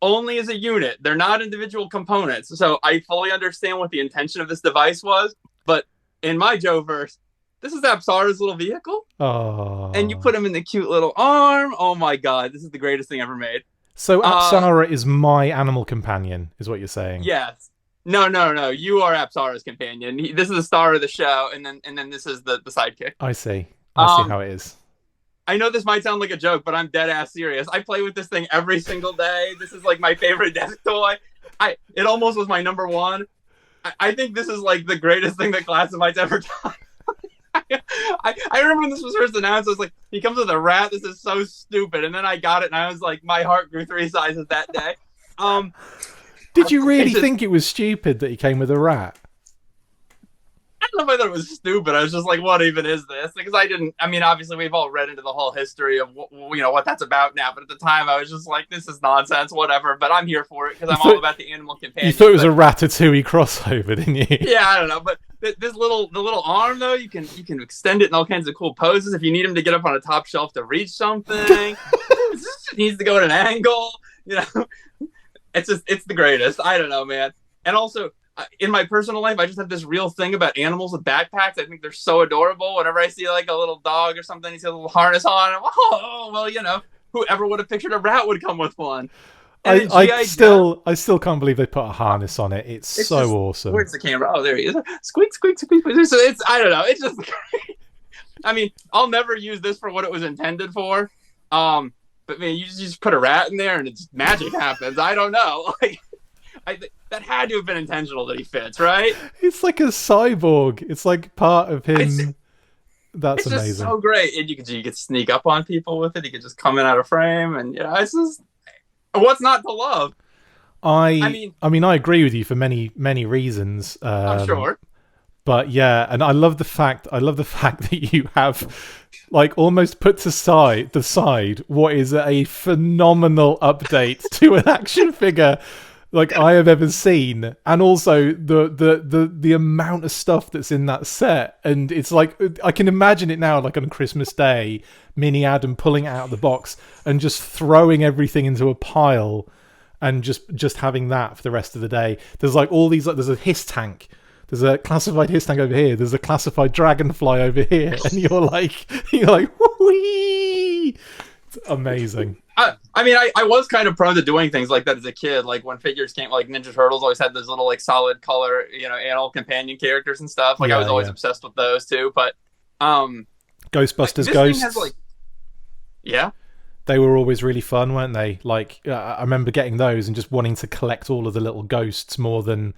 C: only as a unit. They're not individual components. So I fully understand what the intention of this device was, but in my Joe-verse, this is Apsara's little vehicle.
A: Oh.
C: And you put him in the cute little arm. Oh my god, this is the greatest thing ever made.
A: So Apsara is my animal companion, is what you're saying?
C: Yes. No. You are Apsara's companion. This is the star of the show, and then this is the sidekick.
A: I see. I see how it is.
C: I know this might sound like a joke, but I'm dead ass serious. I play with this thing every single day. This is like my favorite desk toy. It almost was my number 1. I think this is like the greatest thing that Classified's ever done. I remember when this was first announced, I was like, he comes with a rat. This is so stupid. And then I got it, and I was like, my heart grew 3 sizes that day.
A: Did you really think it was stupid that he came with a rat?
C: I don't know if I thought it was stupid. I was just like, what even is this? Because obviously we've all read into the whole history of what that's about now. But at the time, I was just like, this is nonsense, whatever. But I'm here for it because I'm all about the animal companion.
A: You thought it was a Ratatouille crossover, didn't you?
C: Yeah, I don't know. But the little arm, though, you can extend it in all kinds of cool poses. If you need him to get up on a top shelf to reach something, it needs to go at an angle. It's the greatest. I don't know, man. And also, in my personal life, I just have this real thing about animals with backpacks. I think they're so adorable. Whenever I see like a little dog or something, he's got a little harness on. Whoever would have pictured a rat would come with one.
A: I still can't believe they put a harness on it. It's so
C: just,
A: awesome.
C: Where's the camera? Oh, there he is. Squeak, squeak, squeak. It's I don't know. It's just. I mean, I'll never use this for what it was intended for. But man, you just put a rat in there and it's magic happens. I don't know. Like, that had to have been intentional that he fits, right?
A: It's like a cyborg. It's like part of him. That's amazing.
C: It's just so great. And you could sneak up on people with it. You could just come in out of frame, and it's just what's not to love.
A: I mean, I agree with you for many reasons.
C: I'm sure.
A: But yeah, and I love the fact that you have like almost put the side what is a phenomenal update to an action figure like I have ever seen, and also the amount of stuff that's in that set. And it's like I can imagine it now, like on Christmas Day, Mini Adam pulling it out of the box and just throwing everything into a pile and just having that for the rest of the day. There's like all these, like there's a hiss tank. There's a classified hiss tank over here. There's a classified dragonfly over here, and you're like, whee! It's amazing.
C: I mean, I was kind of prone to doing things like that as a kid. Like when figures came, like Ninja Turtles always had those little like solid color, animal companion characters and stuff. Like I was always obsessed with those too. But
A: Ghostbusters Ghosts,
C: has, yeah,
A: they were always really fun, weren't they? Like I remember getting those and just wanting to collect all of the little ghosts more than.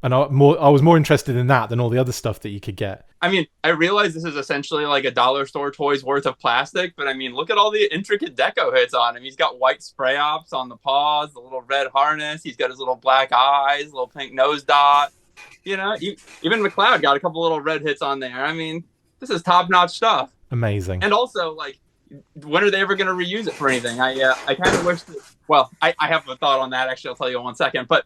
A: And I was more interested in that than all the other stuff that you could get.
C: I mean, I realize this is essentially like a dollar store toy's worth of plastic, but I mean, look at all the intricate deco hits on him. He's got white spray ops on the paws, the little red harness. He's got his little black eyes, little pink nose dot. Even McLeod got a couple little red hits on there. I mean, this is top-notch stuff.
A: Amazing.
C: And also, like, when are they ever going to reuse it for anything? I kind of wish that, well, I have a thought on that. Actually, I'll tell you in 1 second. But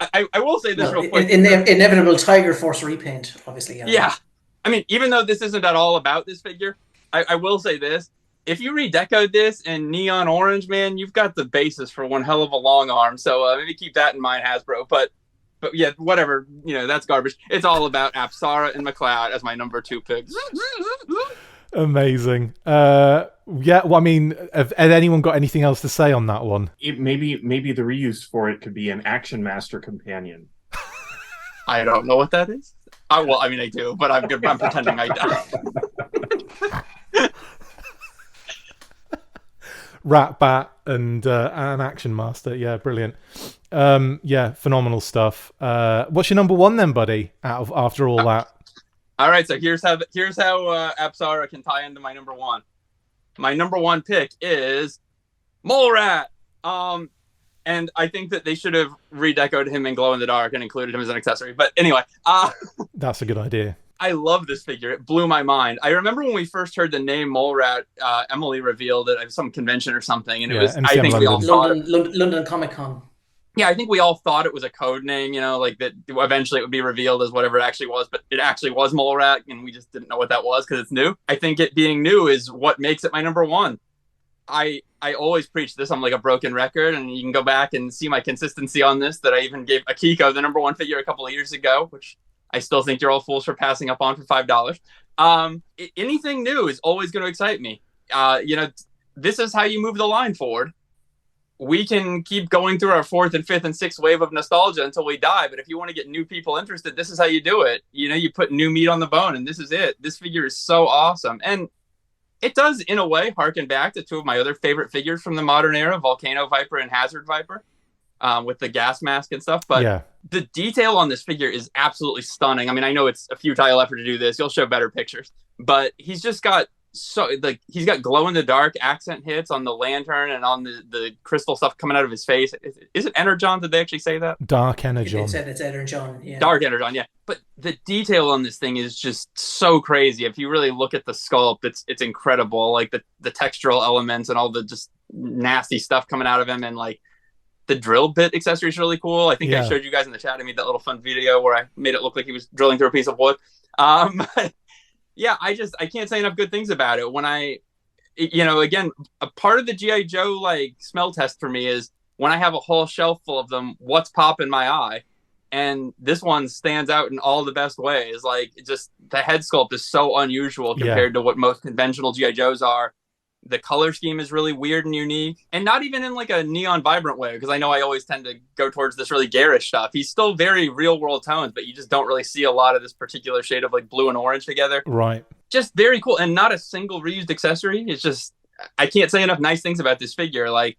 C: I will say this real quick.
D: Inevitable Tiger Force repaint, obviously.
C: Yeah. I mean, even though this isn't at all about this figure, I will say this. If you redecoed this in neon orange, man, you've got the basis for one hell of a long arm. So maybe keep that in mind, Hasbro. But yeah, whatever. That's garbage. It's all about Apsara and McLeod as my number 2 picks.
A: Amazing. Yeah, well, I mean, had anyone got anything else to say on that one?
B: Maybe the reuse for it could be an Action Master companion.
C: I don't know what that is. Well, I mean, I do, but I'm pretending I don't.
A: Rat Bat and an Action Master. Yeah, brilliant. Yeah, phenomenal stuff. What's your number 1 then, buddy? After all that.
C: All right, so here's how Apsara can tie into my number 1. My number 1 pick is Mole Rat. And I think that they should have redecorated him in glow in the dark and included him as an accessory. But anyway,
A: that's a good idea.
C: I love this figure. It blew my mind. I remember when we first heard the name Mole Rat, Emily revealed it at some convention or something, and it was. I think we all thought
D: London Comic Con.
C: Yeah, I think we all thought it was a code name, like that eventually it would be revealed as whatever it actually was, but it actually was Mole Rat, and we just didn't know what that was because it's new. I think it being new is what makes it my number 1. I always preach this. I'm like a broken record, and you can go back and see my consistency on this, that I even gave Akiko the number 1 figure a couple of years ago, which I still think you're all fools for passing up on for $5. Anything new is always going to excite me. This is how you move the line forward. We can keep going through our 4th and 5th and 6th wave of nostalgia until we die. But if you want to get new people interested, this is how you do it. You put new meat on the bone, and this is it. This figure is so awesome. And it does, in a way, harken back to 2 of my other favorite figures from the modern era, Volcano Viper and Hazard Viper, with the gas mask and stuff. But the detail on this figure is absolutely stunning. I mean, I know it's a futile effort to do this. You'll show better pictures. But he's just got he's got glow-in-the-dark accent hits on the lantern and on the crystal stuff coming out of his face. Is it Energon? Did they actually say that?
A: Dark Energon.
D: It's Energon, yeah.
C: Dark Energon, yeah. But the detail on this thing is just so crazy. If you really look at the sculpt, it's incredible. Like the textural elements and all the just nasty stuff coming out of him, and like the drill bit accessory is really cool. I think I showed you guys in the chat. I made that little fun video where I made it look like he was drilling through a piece of wood. Yeah, I can't say enough good things about it. When again, a part of the G.I. Joe like smell test for me is when I have a whole shelf full of them, what's popping my eye? And this one stands out in all the best ways. Like, just the head sculpt is so unusual compared to what most conventional G.I. Joes are. The color scheme is really weird and unique, and not even in like a neon vibrant way, because I know I always tend to go towards this really garish stuff. He's still very real world tones, but you just don't really see a lot of this particular shade of like blue and orange together.
A: Right.
C: Just very cool, and not a single reused accessory. It's just, I can't say enough nice things about this figure. Like,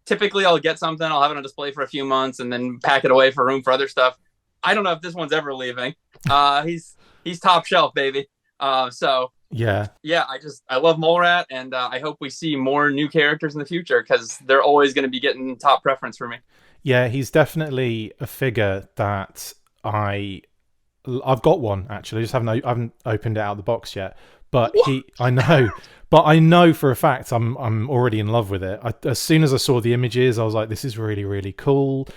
C: typically I'll get something, I'll have it on display for a few months, and then pack it away for room for other stuff. I don't know if this one's ever leaving. He's top shelf, baby. So yeah, I love Mole Rat, and I hope we see more new characters in the future, because they're always going to be getting top preference for me.
A: Yeah, he's definitely a figure that I've got one actually. I haven't opened it out of the box yet, but I know for a fact I'm already in love with it. As soon as I saw the images, I was like, this is really, really cool.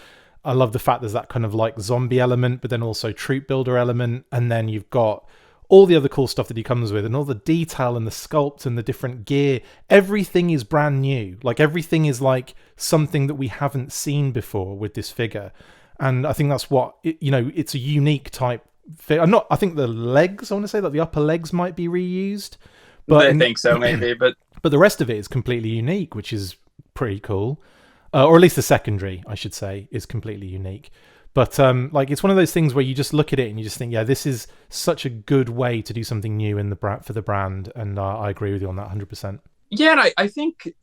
A: I love the fact there's that kind of like zombie element, but then also troop builder element, and then you've got all the other cool stuff that he comes with, and all the detail and the sculpt and the different gear. Everything is brand new. Like, everything is like something that we haven't seen before with this figure. And I think that's what, it's a unique type figure. I think the legs, I want to say that the upper legs might be reused. But
C: I think so, maybe. But
A: the rest of it is completely unique, which is pretty cool. Or at least the secondary, I should say, is completely unique. But like, it's one of those things where you just look at it and you just think, yeah, this is such a good way to do something new in for the brand, and I agree with you on that 100%.
C: Yeah, and I think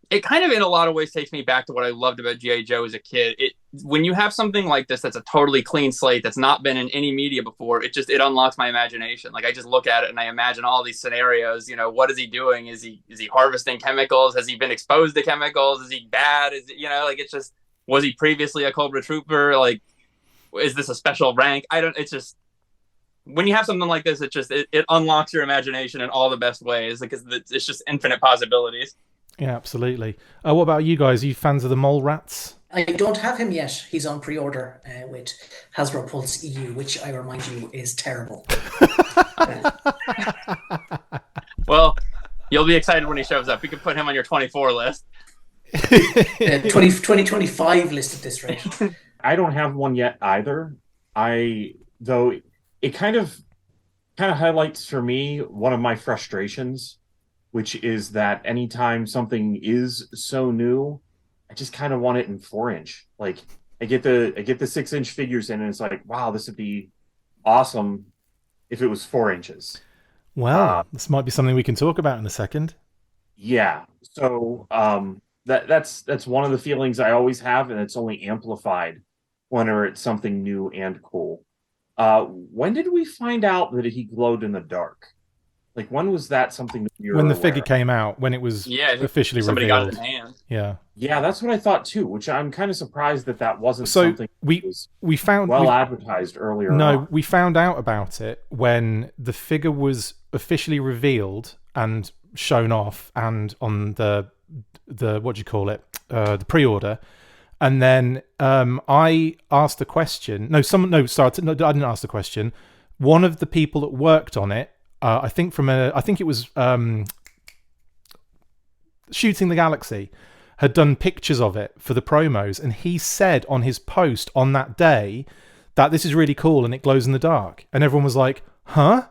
C: it kind of in a lot of ways takes me back to what I loved about G.I. Joe as a kid. When you have something like this that's a totally clean slate, that's not been in any media before, it unlocks my imagination. Like, I just look at it and I imagine all these scenarios. What is he doing? Is he harvesting chemicals? Has he been exposed to chemicals? Is he bad? It's just, was he previously a Cobra Trooper? Like, is this a special rank? It's just, when you have something like this, it unlocks your imagination in all the best ways, because it's just infinite possibilities.
A: Yeah, absolutely. What about you guys? Are you fans of the Mole Rats?
D: I don't have him yet. He's on pre-order with Hasbro Pulse EU, which I remind you is terrible.
C: Well, you'll be excited when he shows up. You can put him on your 24 list.
D: 2025 list at this rate.
B: I don't have one yet either. Though it kind of highlights for me one of my frustrations, which is that anytime something is so new, I just kind of want it in 4-inch. Like, I get the 6-inch figures in, and it's like, wow, this would be awesome if it was 4 inches.
A: Well, this might be something we can talk about in a second.
B: Yeah. So that's one of the feelings I always have, and it's only amplified whenever it's something new and cool. When did we find out that he glowed in the dark? Like, when was that something that you were
A: when the
B: aware
A: figure
B: of?
A: came out, when it was officially
C: somebody
A: revealed.
C: got it in hand.
B: Yeah, that's what I thought too, which I'm kind of surprised that wasn't something that was advertised earlier on.
A: We found out about it when the figure was officially revealed and shown off, and on the what do you call it, the pre-order. And then I asked the question. I didn't ask the question. One of the people that worked on it, I think it was Shooting the Galaxy, had done pictures of it for the promos, and he said on his post on that day that this is really cool and it glows in the dark, and everyone was like, huh?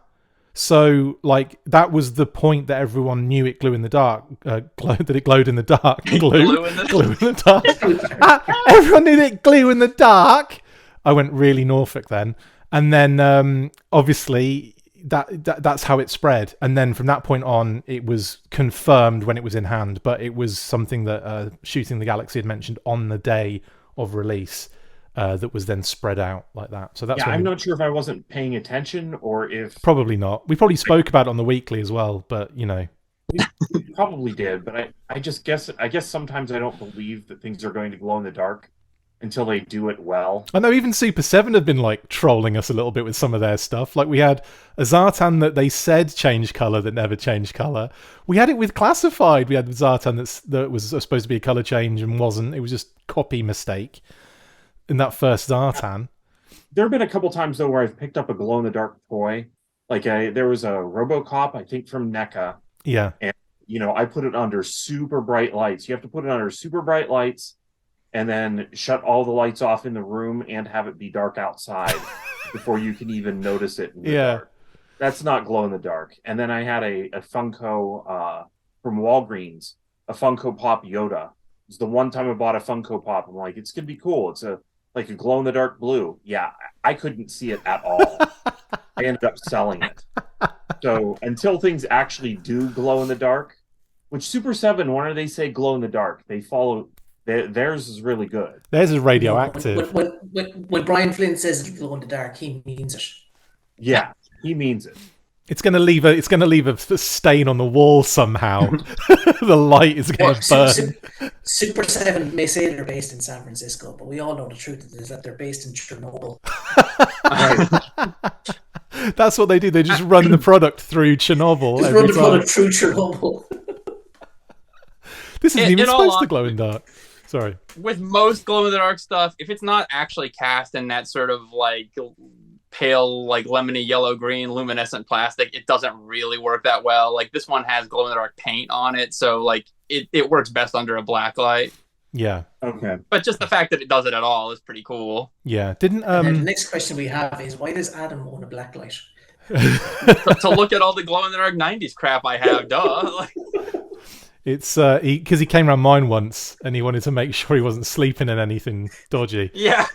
A: So, like, that was the point that everyone knew it glowed in the dark. That it glowed in the dark. Glue in the dark. Everyone knew that it glowed in the dark. I went really Norfolk then, and then obviously that's how it spread. And then from that point on, it was confirmed when it was in hand. But it was something that Shooting the Galaxy had mentioned on the day of release. That was then spread out like that. So that's
B: I'm not sure if I wasn't paying attention or if...
A: Probably not. We probably spoke about it on the weekly as well, but,
B: We probably did, but I guess sometimes I don't believe that things are going to glow in the dark until they do it well.
A: I know even Super 7 have been, like, trolling us a little bit with some of their stuff. Like, we had a Zartan that they said changed colour that never changed colour. We had it with Classified. We had Zartan that was supposed to be a colour change and wasn't. It was just copy mistake. In that first Zartan.
B: There have been a couple times, though, where I've picked up a glow-in-the-dark toy. Like, there was a RoboCop, I think, from NECA.
A: Yeah.
B: And, I put it under super bright lights. You have to put it under super bright lights and then shut all the lights off in the room and have it be dark outside before you can even notice it in the dark. That's not glow-in-the-dark. And then I had a Funko from Walgreens, a Funko Pop Yoda. It was the one time I bought a Funko Pop. I'm like, it's gonna be cool. It's like a glow in the dark blue. Yeah, I couldn't see it at all. I ended up selling it. So until things actually do glow in the dark, which Super 7, whenever they say glow in the dark, they follow. Theirs is really good.
A: Theirs is radioactive.
D: When Brian Flynn says it'll glow in the dark, he means it.
B: Yeah, he means it.
A: It's going to leave a stain on the wall somehow. The light is going to burn.
D: Super 7 may say they're based in San Francisco, but we all know the truth is that they're based in Chernobyl.
A: That's what they do. They just run the product through Chernobyl.
D: Just run the product through Chernobyl.
A: This isn't even supposed to glow in dark. Sorry.
C: With most glow in the dark stuff, if it's not actually cast in that sort of like pale, like lemony yellow green luminescent plastic, it doesn't really work that well. Like this one has glow in the dark paint on it, so like it works best under a black light.
A: Yeah.
B: Okay.
C: But just the fact that it does it at all is pretty cool.
A: Yeah. Didn't
D: the next question we have is, why does Adam own a black light?
C: To look at all the glow in the dark 90s crap I have, duh.
A: It's because he came around mine once and he wanted to make sure he wasn't sleeping in anything dodgy.
C: Yeah.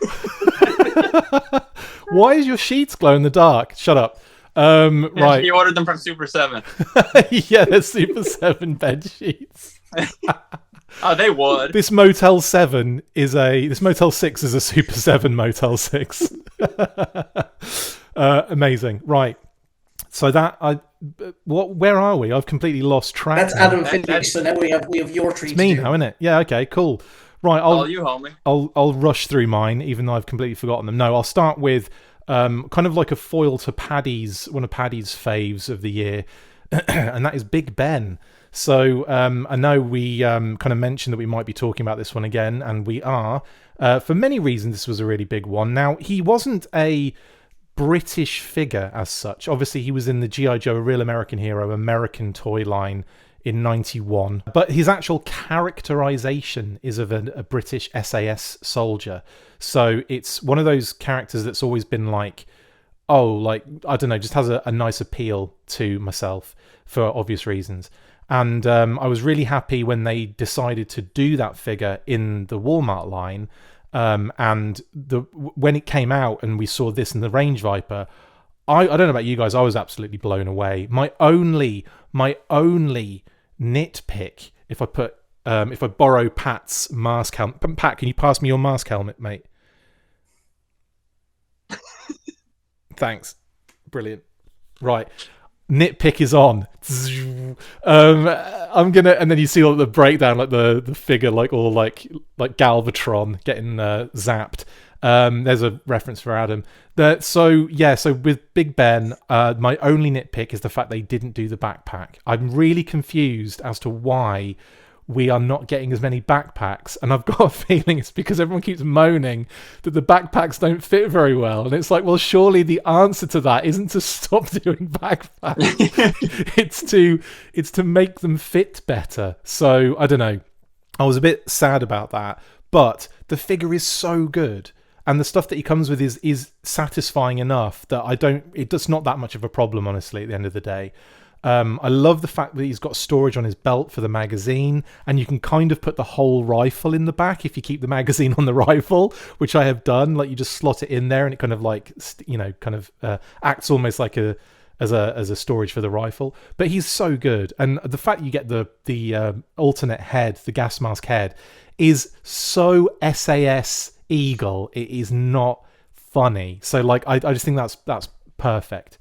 A: Why is your sheets glow in the dark? Shut up. Right.
C: He ordered them from Super 7.
A: Yeah, they're Super 7 bed sheets.
C: Oh, they would.
A: This Motel 6 is a Super 7 Motel 6. Amazing. Right. So where are we? I've completely lost track.
D: That's Adam finished, so now we have your treat.
A: It's me now, isn't it? Yeah, okay, cool. Right, I'll rush through mine, even though I've completely forgotten them. No, I'll start with kind of like a foil to one of Paddy's faves of the year, and that is Big Ben. So I know we kind of mentioned that we might be talking about this one again, and we are. For many reasons, this was a really big one. Now, he wasn't a British figure as such. Obviously, he was in the G.I. Joe, A Real American Hero, American toy line in 91. But his actual characterization is of a British SAS soldier. So it's one of those characters that's always been like, I don't know, just has a nice appeal to myself for obvious reasons. And I was really happy when they decided to do that figure in the Walmart line. And when it came out and we saw this in the Range Viper, I don't know about you guys, I was absolutely blown away. My only nitpick, if I borrow Pat's mask helmet. Pat, can you pass me your mask helmet, mate? Thanks. Brilliant. Right. Nitpick is on. I'm gonna, and then you see all the breakdown, like the figure, like all like Galvatron getting zapped. There's a reference for Adam. So with Big Ben, my only nitpick is the fact they didn't do the backpack. I'm really confused as to why we are not getting as many backpacks, and I've got a feeling it's because everyone keeps moaning that the backpacks don't fit very well, and it's like, well, surely the answer to that isn't to stop doing backpacks. it's to make them fit better. So I don't know, I was a bit sad about that, but the figure is so good, and the stuff that he comes with is satisfying enough that it's not that much of a problem, honestly, at the end of the day. I love the fact that he's got storage on his belt for the magazine, and you can kind of put the whole rifle in the back if you keep the magazine on the rifle, which I have done. Like, you just slot it in there, and it kind of like, acts almost like as a storage for the rifle. But he's so good, and the fact you get the alternate head, the gas mask head, is so SAS Eagle. It is not funny. So like, I just think that's perfect.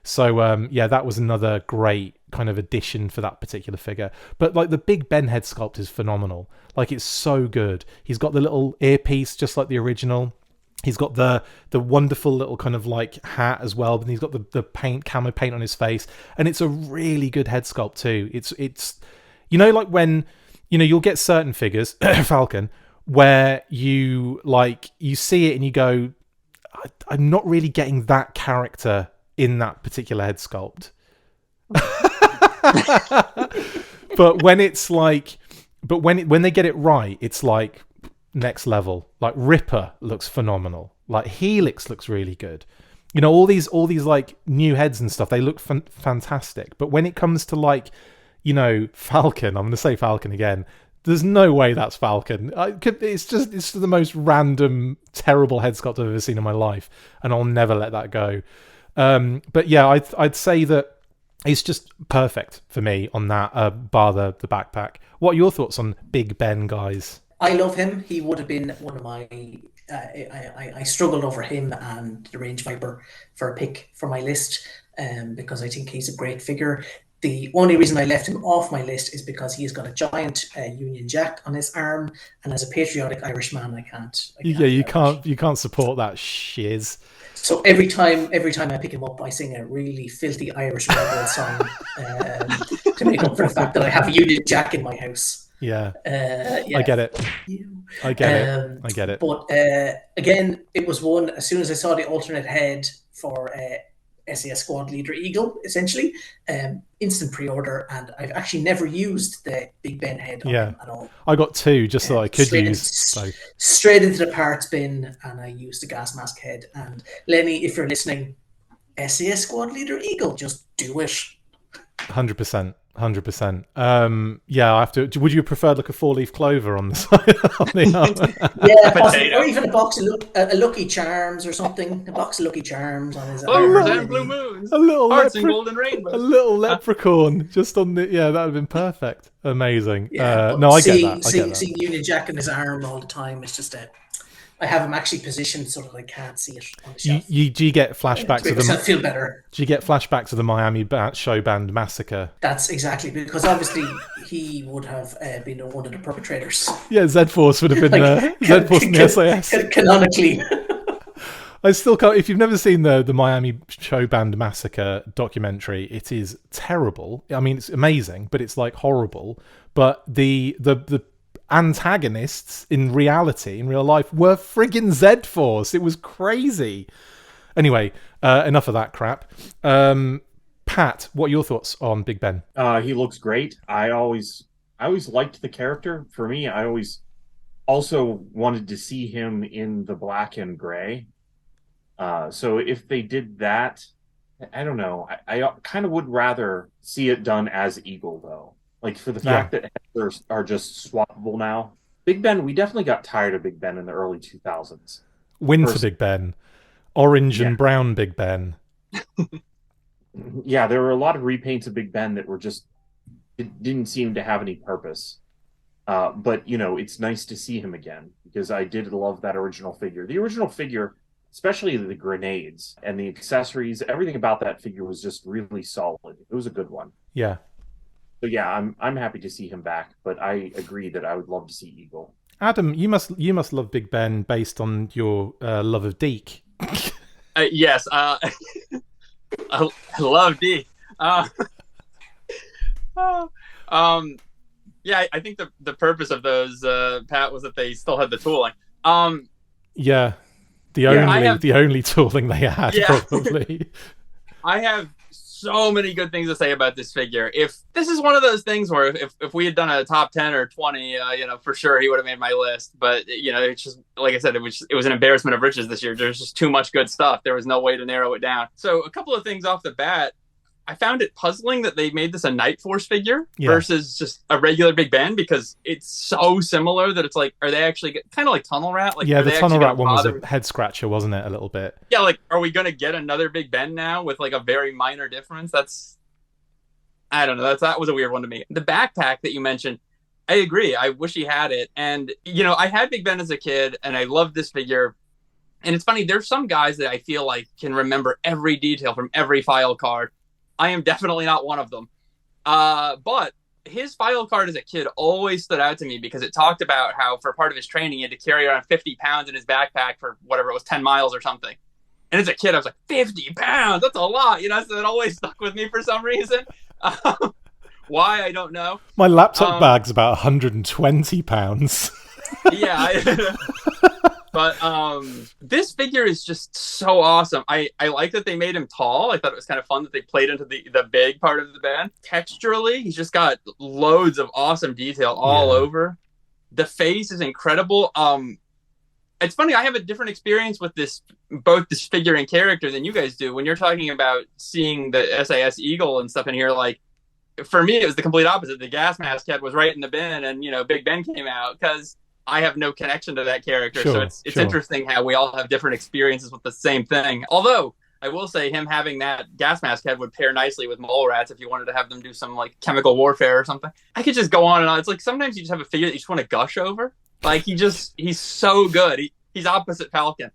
A: So that was another great kind of addition for that particular figure. But like, the Big Ben head sculpt is phenomenal. Like, it's so good. He's got the little earpiece just like the original. He's got the wonderful little kind of like hat as well, but he's got the camo paint on his face, and it's a really good head sculpt too. It's like when you'll get certain figures, Falcon, where you see it and you go, I'm not really getting that character in that particular head sculpt. But when it's like, when they get it right, it's like next level. Like, Ripper looks phenomenal. Like, Helix looks really good. All these like new heads and stuff, they look fantastic. But when it comes to like, Falcon. I'm going to say Falcon again. There's no way that's Falcon. It's the most random, terrible head sculpt I've ever seen in my life, and I'll never let that go. But yeah, I'd say that it's just perfect for me on that, bar the backpack. What are your thoughts on Big Ben, guys?
D: I love him. He would have been one of my. I struggled over him and the Range Viper for a pick for my list, because I think he's a great figure. The only reason I left him off my list is because he's got a giant Union Jack on his arm, and as a patriotic Irishman, I can't.
A: You can't support that shiz.
D: So every time I pick him up, I sing a really filthy Irish rebel song to make up for the fact that I have a Union Jack in my house.
A: Yeah.
D: Yeah.
A: I get it. I get it.
D: But again, it was one as soon as I saw the alternate head for SAS Squad Leader Eagle, essentially, instant pre-order, and I've actually never used the Big Ben head on him at all.
A: I got two just so I could use.
D: Straight into the parts bin, and I used the gas mask head. And Lenny, if you're listening, SAS Squad Leader Eagle, just do it.
A: 100%. 100%. Yeah, I have to. Would you prefer like a 4-leaf clover on the side? On the
D: or even a box of Lucky Charms or something. A box of Lucky Charms on his
C: arm. And blue moons. A little hearts and golden rainbows.
A: A little leprechaun just on the. Yeah, that would have been perfect. Amazing.
D: Yeah,
A: no, I get that.
D: Seeing Union Jack in his arm all the time is just a. I have him actually positioned so that I can't see it on the shelf.
A: Do you get flashbacks
D: to
A: the?
D: I feel better.
A: Do you get flashbacks of the Miami show band massacre?
D: That's exactly, because obviously he would have been one of the perpetrators.
A: Yeah, Z-Force would have been Z-Force in the SAS.
D: Canonically.
A: I still can't. If you've never seen the Miami show band massacre documentary, it is terrible. I mean, it's amazing, but it's like horrible. But the antagonists in reality, in real life, were friggin' Z-Force. It was crazy. Anyway, enough of that crap. Pat, what are your thoughts on Big Ben?
B: He looks great. I always liked the character. For me, I always also wanted to see him in the black and gray. So if they did that, I don't know. I kind of would rather see it done as Eagle, though. Like, for the fact that heads are just swappable now. Big Ben, we definitely got tired of Big Ben in the early 2000s.
A: Winter Big Ben. Orange and brown Big Ben.
B: Yeah, there were a lot of repaints of Big Ben that were just... It didn't seem to have any purpose. But, it's nice to see him again, because I did love that original figure. The original figure, especially the grenades and the accessories, everything about that figure was just really solid. It was a good one.
A: Yeah.
B: So yeah, I'm happy to see him back, but I agree that I would love to see Eagle.
A: Adam, you must love Big Ben based on your love of Deke.
C: Yes, I love Deke. Yeah, I think the purpose of those, Pat, was that they still had the tooling.
A: Yeah, the only tooling they had, probably.
C: I have so many good things to say about this figure. If this is one of those things where if we had done a top 10 or 20, for sure he would have made my list. But it's just, like I said, it was an embarrassment of riches this year. There's just too much good stuff. There was no way to narrow it down. So a couple of things off the bat. I found it puzzling that they made this a Night Force figure versus just a regular Big Ben, because it's so similar that it's like, are they actually kind of like Tunnel Rat? Like,
A: the Tunnel Rat one was a head scratcher, wasn't it? A little bit.
C: Yeah, like, are we going to get another Big Ben now with like a very minor difference? I don't know. That was a weird one to me. The backpack that you mentioned, I agree. I wish he had it. And, I had Big Ben as a kid and I loved this figure. And it's funny, there's some guys that I feel like can remember every detail from every file card. I am definitely not one of them. But his file card as a kid always stood out to me because it talked about how for part of his training, he had to carry around 50 pounds in his backpack for whatever it was, 10 miles or something. And as a kid, I was like, 50 pounds, that's a lot. So it always stuck with me for some reason. Why, I don't know.
A: My laptop bag's about 120 pounds.
C: Yeah. But this figure is just so awesome. I like that they made him tall. I thought it was kind of fun that they played into the big part of the band. Texturally, he's just got loads of awesome detail all over. The face is incredible. It's funny, I have a different experience with both this figure and character than you guys do. When you're talking about seeing the SAS Eagle and stuff in here, like, for me, it was the complete opposite. The gas mask head was right in the bin, and Big Ben came out because I have no connection to that character.
A: Sure,
C: So it's
A: sure.
C: interesting how we all have different experiences with the same thing. Although I will say, him having that gas mask head would pair nicely with mole rats if you wanted to have them do some like chemical warfare or something. I could just go on and on. It's like sometimes you just have a figure that you just want to gush over. Like he's so good. He's opposite Falcon.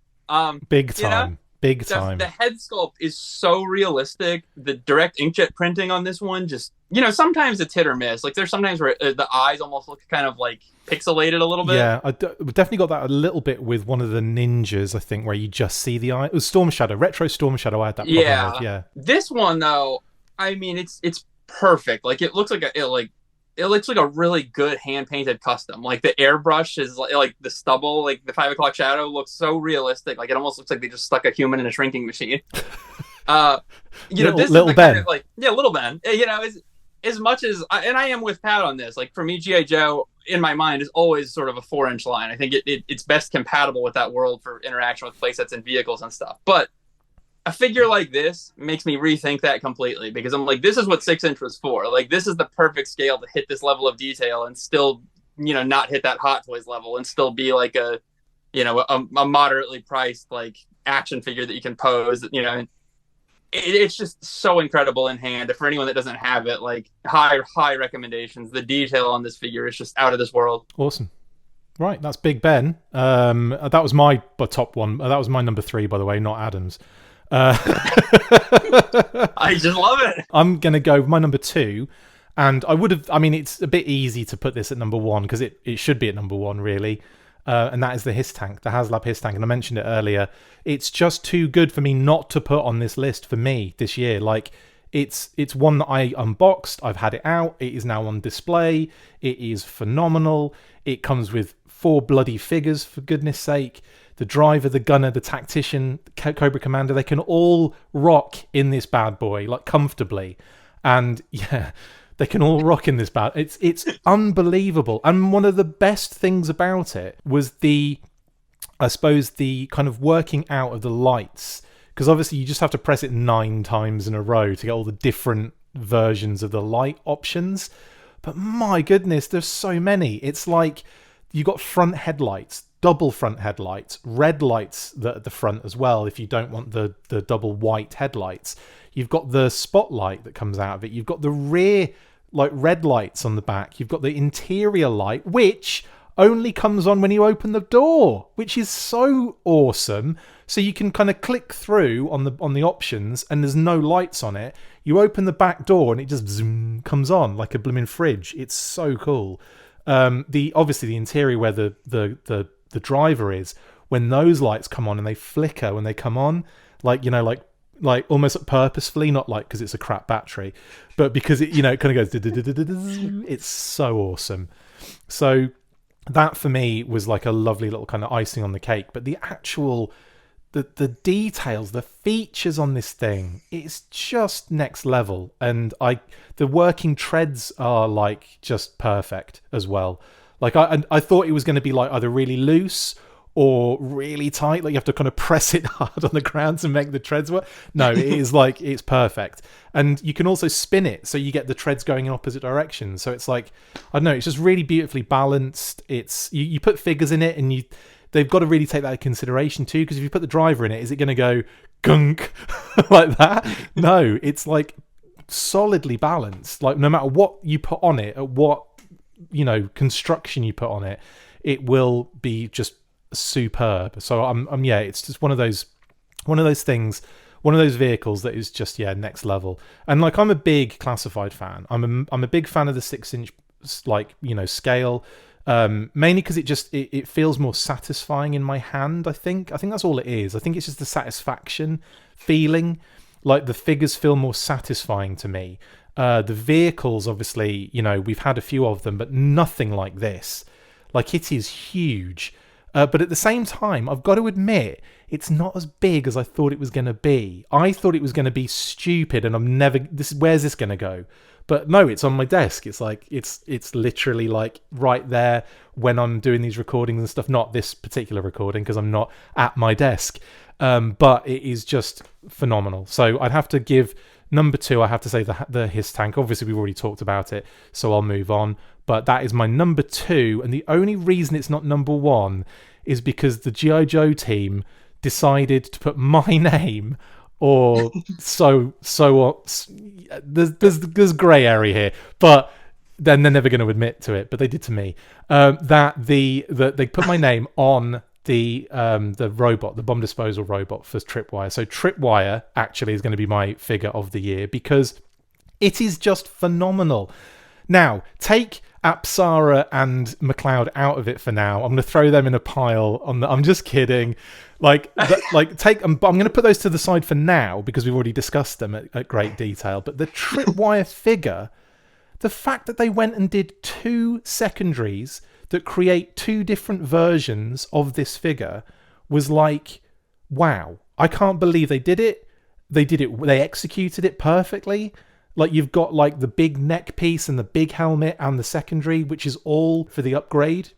A: Big time. Big time.
C: The head sculpt is so realistic. The direct inkjet printing on this one just, sometimes it's hit or miss. Like there's sometimes where the eyes almost look kind of like pixelated a little bit.
A: Yeah, we definitely got that a little bit with one of the ninjas, I think, where you just see the eye. It was Storm Shadow, Retro Storm Shadow. I had that problem with. Yeah.
C: This one though, I mean, it's perfect. Like it looks like it looks like a really good hand-painted custom. Like the airbrush is like the stubble, like the 5 o'clock shadow looks so realistic. Like it almost looks like they just stuck a human in a shrinking machine.
A: Little Ben.
C: Kind of Little Ben. As much as I am with Pat on this. Like for me, G.I. Joe in my mind is always sort of a 4-inch line. I think it's best compatible with that world for interaction with playsets and vehicles and stuff. But a figure like this makes me rethink that completely, because I'm like, this is what 6-inch was for. Like, this is the perfect scale to hit this level of detail and still, not hit that Hot Toys level and still be like a moderately priced like action figure that you can pose. It's just so incredible in hand. For anyone that doesn't have it, like high recommendations. The detail on this figure is just out of this world.
A: Awesome. Right, that's Big Ben. That was my top one. That was my number 3, by the way, not Adam's.
C: I just love it.
A: I'm going to go with my number 2, and it's a bit easy to put this at number 1 because it should be at number 1 really, and that is the Hiss Tank, the HasLab Hiss Tank, and I mentioned it earlier. It's just too good for me not to put on this list for me this year. Like it's one that I unboxed, I've had it out, it is now on display, it is phenomenal. It comes with 4 bloody figures, for goodness sake. The driver, the gunner, the tactician, Cobra Commander, they can all rock in this bad boy, like comfortably. And yeah, they can all rock in this bad. It's unbelievable. And one of the best things about it was the kind of working out of the lights. Because obviously you just have to press it 9 times in a row to get all the different versions of the light options. But my goodness, there's so many. It's like you got front headlights, double front headlights, red lights at the front as well if you don't want the double white headlights. You've got the spotlight that comes out of it. You've got the rear like red lights on the back. You've got the interior light, which only comes on when you open the door, which is so awesome. So you can kind of click through on the options and there's no lights on it. You open the back door and it just zoom, comes on like a blooming fridge. It's so cool. Obviously the interior where the driver is, when those lights come on and they flicker when they come on, like almost purposefully, not like because it's a crap battery, but because it kind of goes. It's so awesome. So that for me was like a lovely little kind of icing on the cake. But the actual the details, the features on this thing, it's just next level. And the working treads are like just perfect as well. Like I thought it was going to be like either really loose or really tight, like you have to kind of press it hard on the ground to make the treads work. No, it is like, it's perfect. And you can also spin it so you get the treads going in opposite directions. So it's like, I don't know, it's just really beautifully balanced. It's you put figures in it and they've got to really take that into consideration too, because if you put the driver in it, is it going to go gunk like that? No, it's like solidly balanced. Like no matter what you put on it, at what construction you put on it, it will be just superb. So it's just one of those things, one of those vehicles that is just next level. And like I'm a big classified fan. I'm a big fan of the 6-inch scale. Mainly because it feels more satisfying in my hand. I think that's all it is. I think it's just the satisfaction feeling. Like the figures feel more satisfying to me. The vehicles, obviously, we've had a few of them, but nothing like this. Like it is huge. But at the same time, I've got to admit, it's not as big as I thought it was going to be. I thought it was going to be stupid, and where's this going to go? But no, it's on my desk. It's like it's literally like right there when I'm doing these recordings and stuff. Not this particular recording because I'm not at my desk, but it is just phenomenal. So I'd have to give Number 2, I have to say the Hiss tank. Obviously, we've already talked about it, so I'll move on. But that is my number 2, and the only reason it's not number 1 is because the G.I. Joe team decided to put my name, or there's grey area here, but then they're never going to admit to it, but they did to me. That they put my name on the robot, the bomb disposal robot for Tripwire. So Tripwire actually is going to be my figure of the year because it is just phenomenal. Now, take Apsara and McLeod out of it for now. I'm going to throw them in a pile. I'm just kidding. I'm going to put those to the side for now because we've already discussed them at great detail. But the Tripwire figure, the fact that they went and did 2 secondaries that create 2 different versions of this figure was like, wow. I can't believe they did it. They executed it perfectly. Like, you've got like the big neck piece and the big helmet and the secondary, which is all for the upgrade.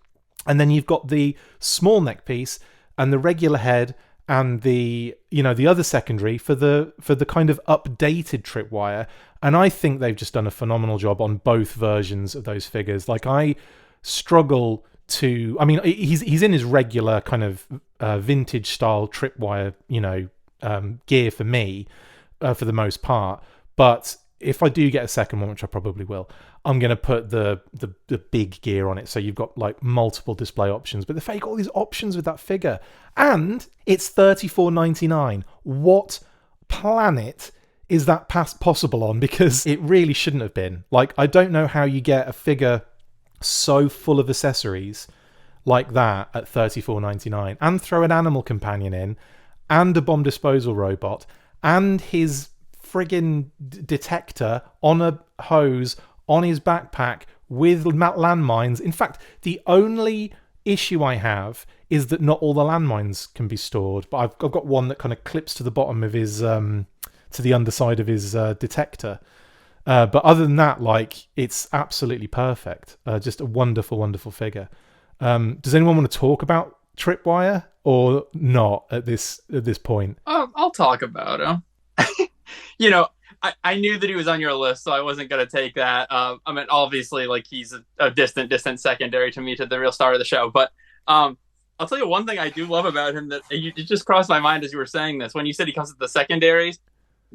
A: And then you've got the small neck piece and the regular head and the other secondary for the kind of updated Tripwire. And I think they've just done a phenomenal job on both versions of those figures. Like, I struggle to... I mean, he's in his regular kind of vintage style Tripwire, gear for me, for the most part. But if I do get a second one, which I probably will, I'm going to put the big gear on it. So you've got like multiple display options. But the fact you've got all these options with that figure. And it's $34.99. What planet is that possible on? Because it really shouldn't have been. Like, I don't know how you get a figure so full of accessories like that at $34.99 and throw an animal companion in and a bomb disposal robot and his friggin' detector on a hose on his backpack with landmines. In fact, the only issue I have is that not all the landmines can be stored, but I've got one that kind of clips to the bottom of his to the underside of his detector. But other than that, like, it's absolutely perfect. Just a wonderful, wonderful figure. Does anyone want to talk about Tripwire or not at this point?
C: I'll talk about him. I knew that he was on your list, so I wasn't going to take that. I mean, obviously, like, he's a distant secondary to me, to the real star of the show. But I'll tell you one thing I do love about him that it just crossed my mind as you were saying this. When you said he comes with the secondaries,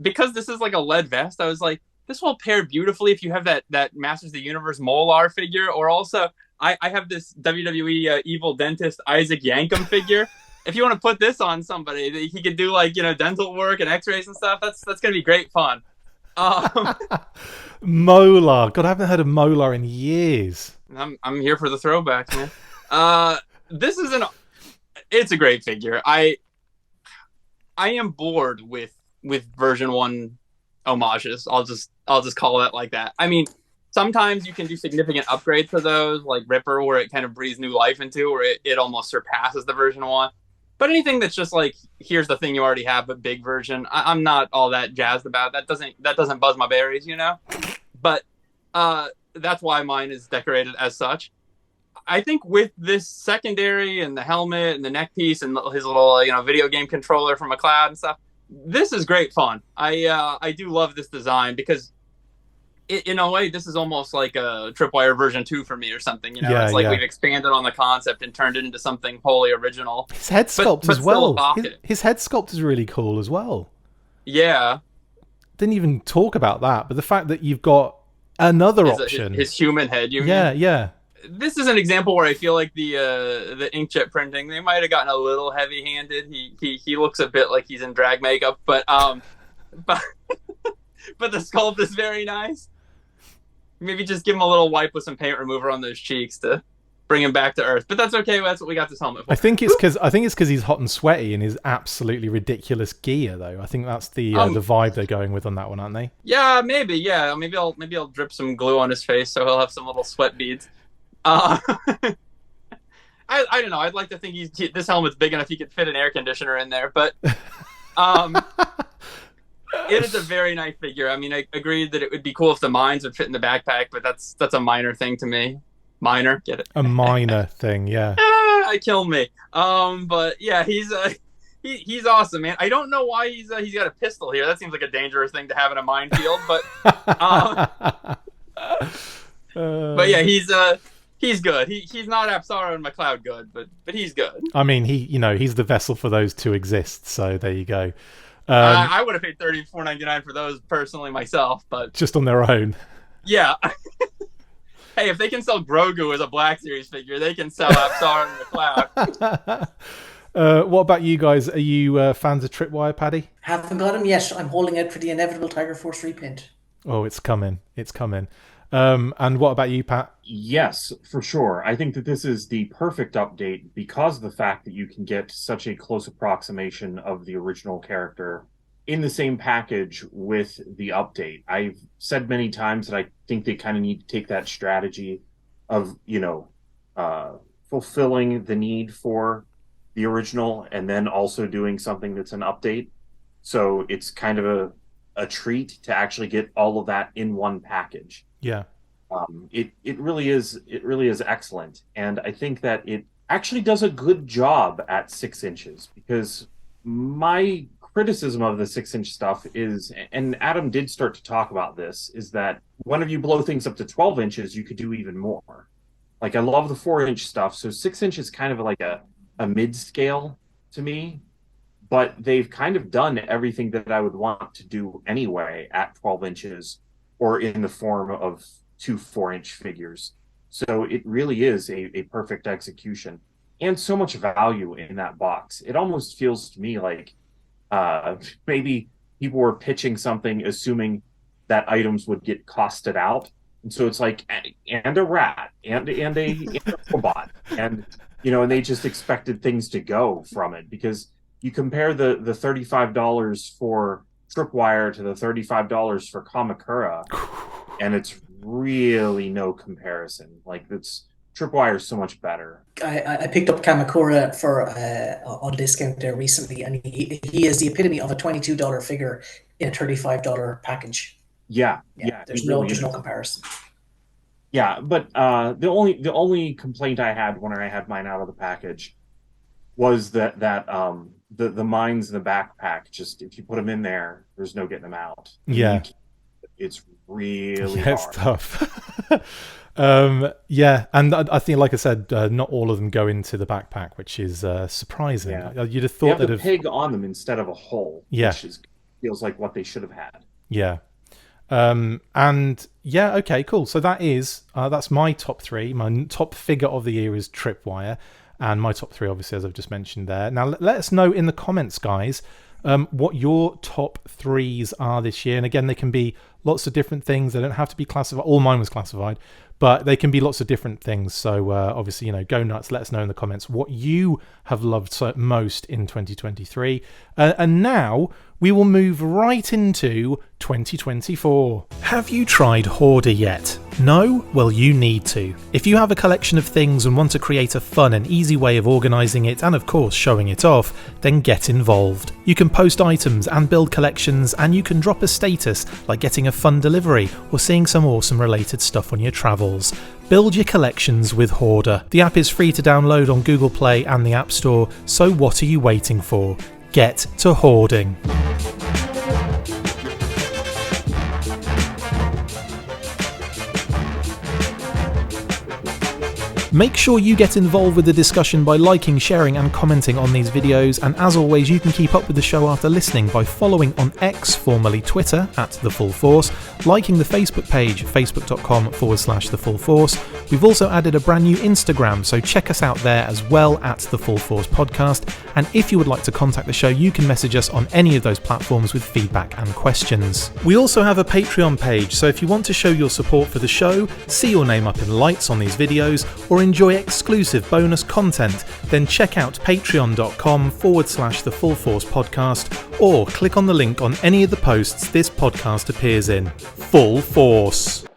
C: because this is like a lead vest, I was like, this will pair beautifully if you have that Masters of the Universe Molar figure, or also I have this WWE evil dentist Isaac Yankem figure. If you want to put this on somebody, he could do like, dental work and x-rays and stuff. That's going to be great fun.
A: Molar. God, I haven't heard of Molar in years.
C: I'm here for the throwbacks, man. It's a great figure. I am bored with version 1 homages. I'll just call it like that. I mean, sometimes you can do significant upgrades for those, like Ripper, where it kind of breathes new life into, where it almost surpasses the version 1. But anything that's just like, here's the thing you already have, but big version, I'm not all that jazzed about. That doesn't buzz my berries, But that's why mine is decorated as such. I think with this secondary and the helmet and the neck piece and his little video game controller from McLeod and stuff, this is great fun. I do love this design because in a way, this is almost like a Tripwire version 2 for me or something. It's like we've expanded on the concept and turned it into something wholly original.
A: His head sculpt as well. His head sculpt is really cool as well.
C: Yeah.
A: Didn't even talk about that, but the fact that you've got another option.
C: His human head, you mean?
A: Yeah.
C: This is an example where I feel like the inkjet printing, they might have gotten a little heavy-handed. He looks a bit like he's in drag makeup, but the sculpt is very nice. Maybe just give him a little wipe with some paint remover on those cheeks to bring him back to earth. But that's okay. That's what we got this helmet for.
A: I think it's because he's hot and sweaty in his absolutely ridiculous gear, though. I think that's the vibe they're going with on that one, aren't they?
C: Yeah, maybe. Yeah, maybe I'll drip some glue on his face so he'll have some little sweat beads. I don't know. I'd like to think this helmet's big enough he could fit an air conditioner in there, but it is a very nice figure. I mean, I agreed that it would be cool if the mines would fit in the backpack, but that's a minor thing to me. Minor, get it?
A: A minor thing, yeah.
C: It killed me. But yeah, he's He's awesome, man. I don't know why he's got a pistol here. That seems like a dangerous thing to have in a minefield, but but yeah, he's good. He's not Apsara and McLeod good, but he's good.
A: I mean, he's the vessel for those to exist. So there you go.
C: I would have paid $34.99 for those personally myself, but
A: just on their own.
C: Yeah. Hey, if they can sell Grogu as a Black Series figure, they can sell Apsara and McLeod.
A: What about you guys? Are you fans of Tripwire, Paddy?
D: Haven't got him yet. I'm holding out for the inevitable Tiger Force reprint.
A: Oh, it's coming. It's coming. And what about you, Pat?
B: Yes, for sure. I think that this is the perfect update because of the fact that you can get such a close approximation of the original character in the same package with the update. I've said many times that I think they kind of need to take that strategy of, fulfilling the need for the original and then also doing something that's an update. So it's kind of a treat to actually get all of that in one package.
A: Yeah.
B: It really is excellent. And I think that it actually does a good job at 6 inches, because my criticism of the 6-inch stuff is, and Adam did start to talk about this, is that whenever you blow things up to 12 inches, you could do even more. Like, I love the 4-inch stuff. So 6 inch is kind of like a mid-scale to me, but they've kind of done everything that I would want to do anyway at 12 inches or in the form of 2 4-inch figures. So it really is a perfect execution and so much value in that box. It almost feels to me like maybe people were pitching something assuming that items would get costed out. And so it's like, and a rat and a robot, and and they just expected things to go from it, because you compare the $35 for Tripwire to the $35 for Kamakura, and it's really no comparison. Like, Tripwire is so much better.
D: I picked up Kamakura for on discount there recently, and he is the epitome of a $22 figure in a $35 package.
B: Yeah.
D: There's no comparison.
B: Yeah, but the only complaint I had when I had mine out of the package was that the mines in the backpack, just if you put them in there, there's no getting them out.
A: Yeah,
B: it's really hard.
A: It's tough. Yeah, and I think, like I said, not all of them go into the backpack, which is surprising.
B: Yeah.
A: You'd have thought
B: they have a pig on them instead of a hole.
A: Yeah,
B: which feels like what they should have had.
A: Yeah. And yeah, okay, cool. So that's my top 3. My top figure of the year is Tripwire, and my top 3, obviously, as I've just mentioned there. Now, let us know in the comments, guys, what your top 3s are this year. And again, they can be lots of different things. They don't have to be classified. All mine was classified, but they can be lots of different things. So obviously, go nuts. Let us know in the comments what you have loved most in 2023. And now we will move right into 2024. Have you tried Hoarder yet? No? Well, you need to. If you have a collection of things and want to create a fun and easy way of organising it and of course showing it off, then get involved. You can post items and build collections, and you can drop a status like getting a fun delivery or seeing some awesome related stuff on your travels. Build your collections with Hoarder. The app is free to download on Google Play and the App Store, so what are you waiting for? Get to hoarding. Make sure you get involved with the discussion by liking, sharing and commenting on these videos, and as always you can keep up with the show after listening by following on X, formerly Twitter, @TheFullForce, liking the Facebook page, facebook.com/TheFullForce. We've also added a brand new Instagram, so check us out there as well, @TheFullForce Podcast, and if you would like to contact the show, you can message us on any of those platforms with feedback and questions. We also have a Patreon page, so if you want to show your support for the show, see your name up in lights on these videos, or enjoy exclusive bonus content, then check out patreon.com/TheFullForce Podcast, or click on the link on any of the posts this podcast appears in. Full Force!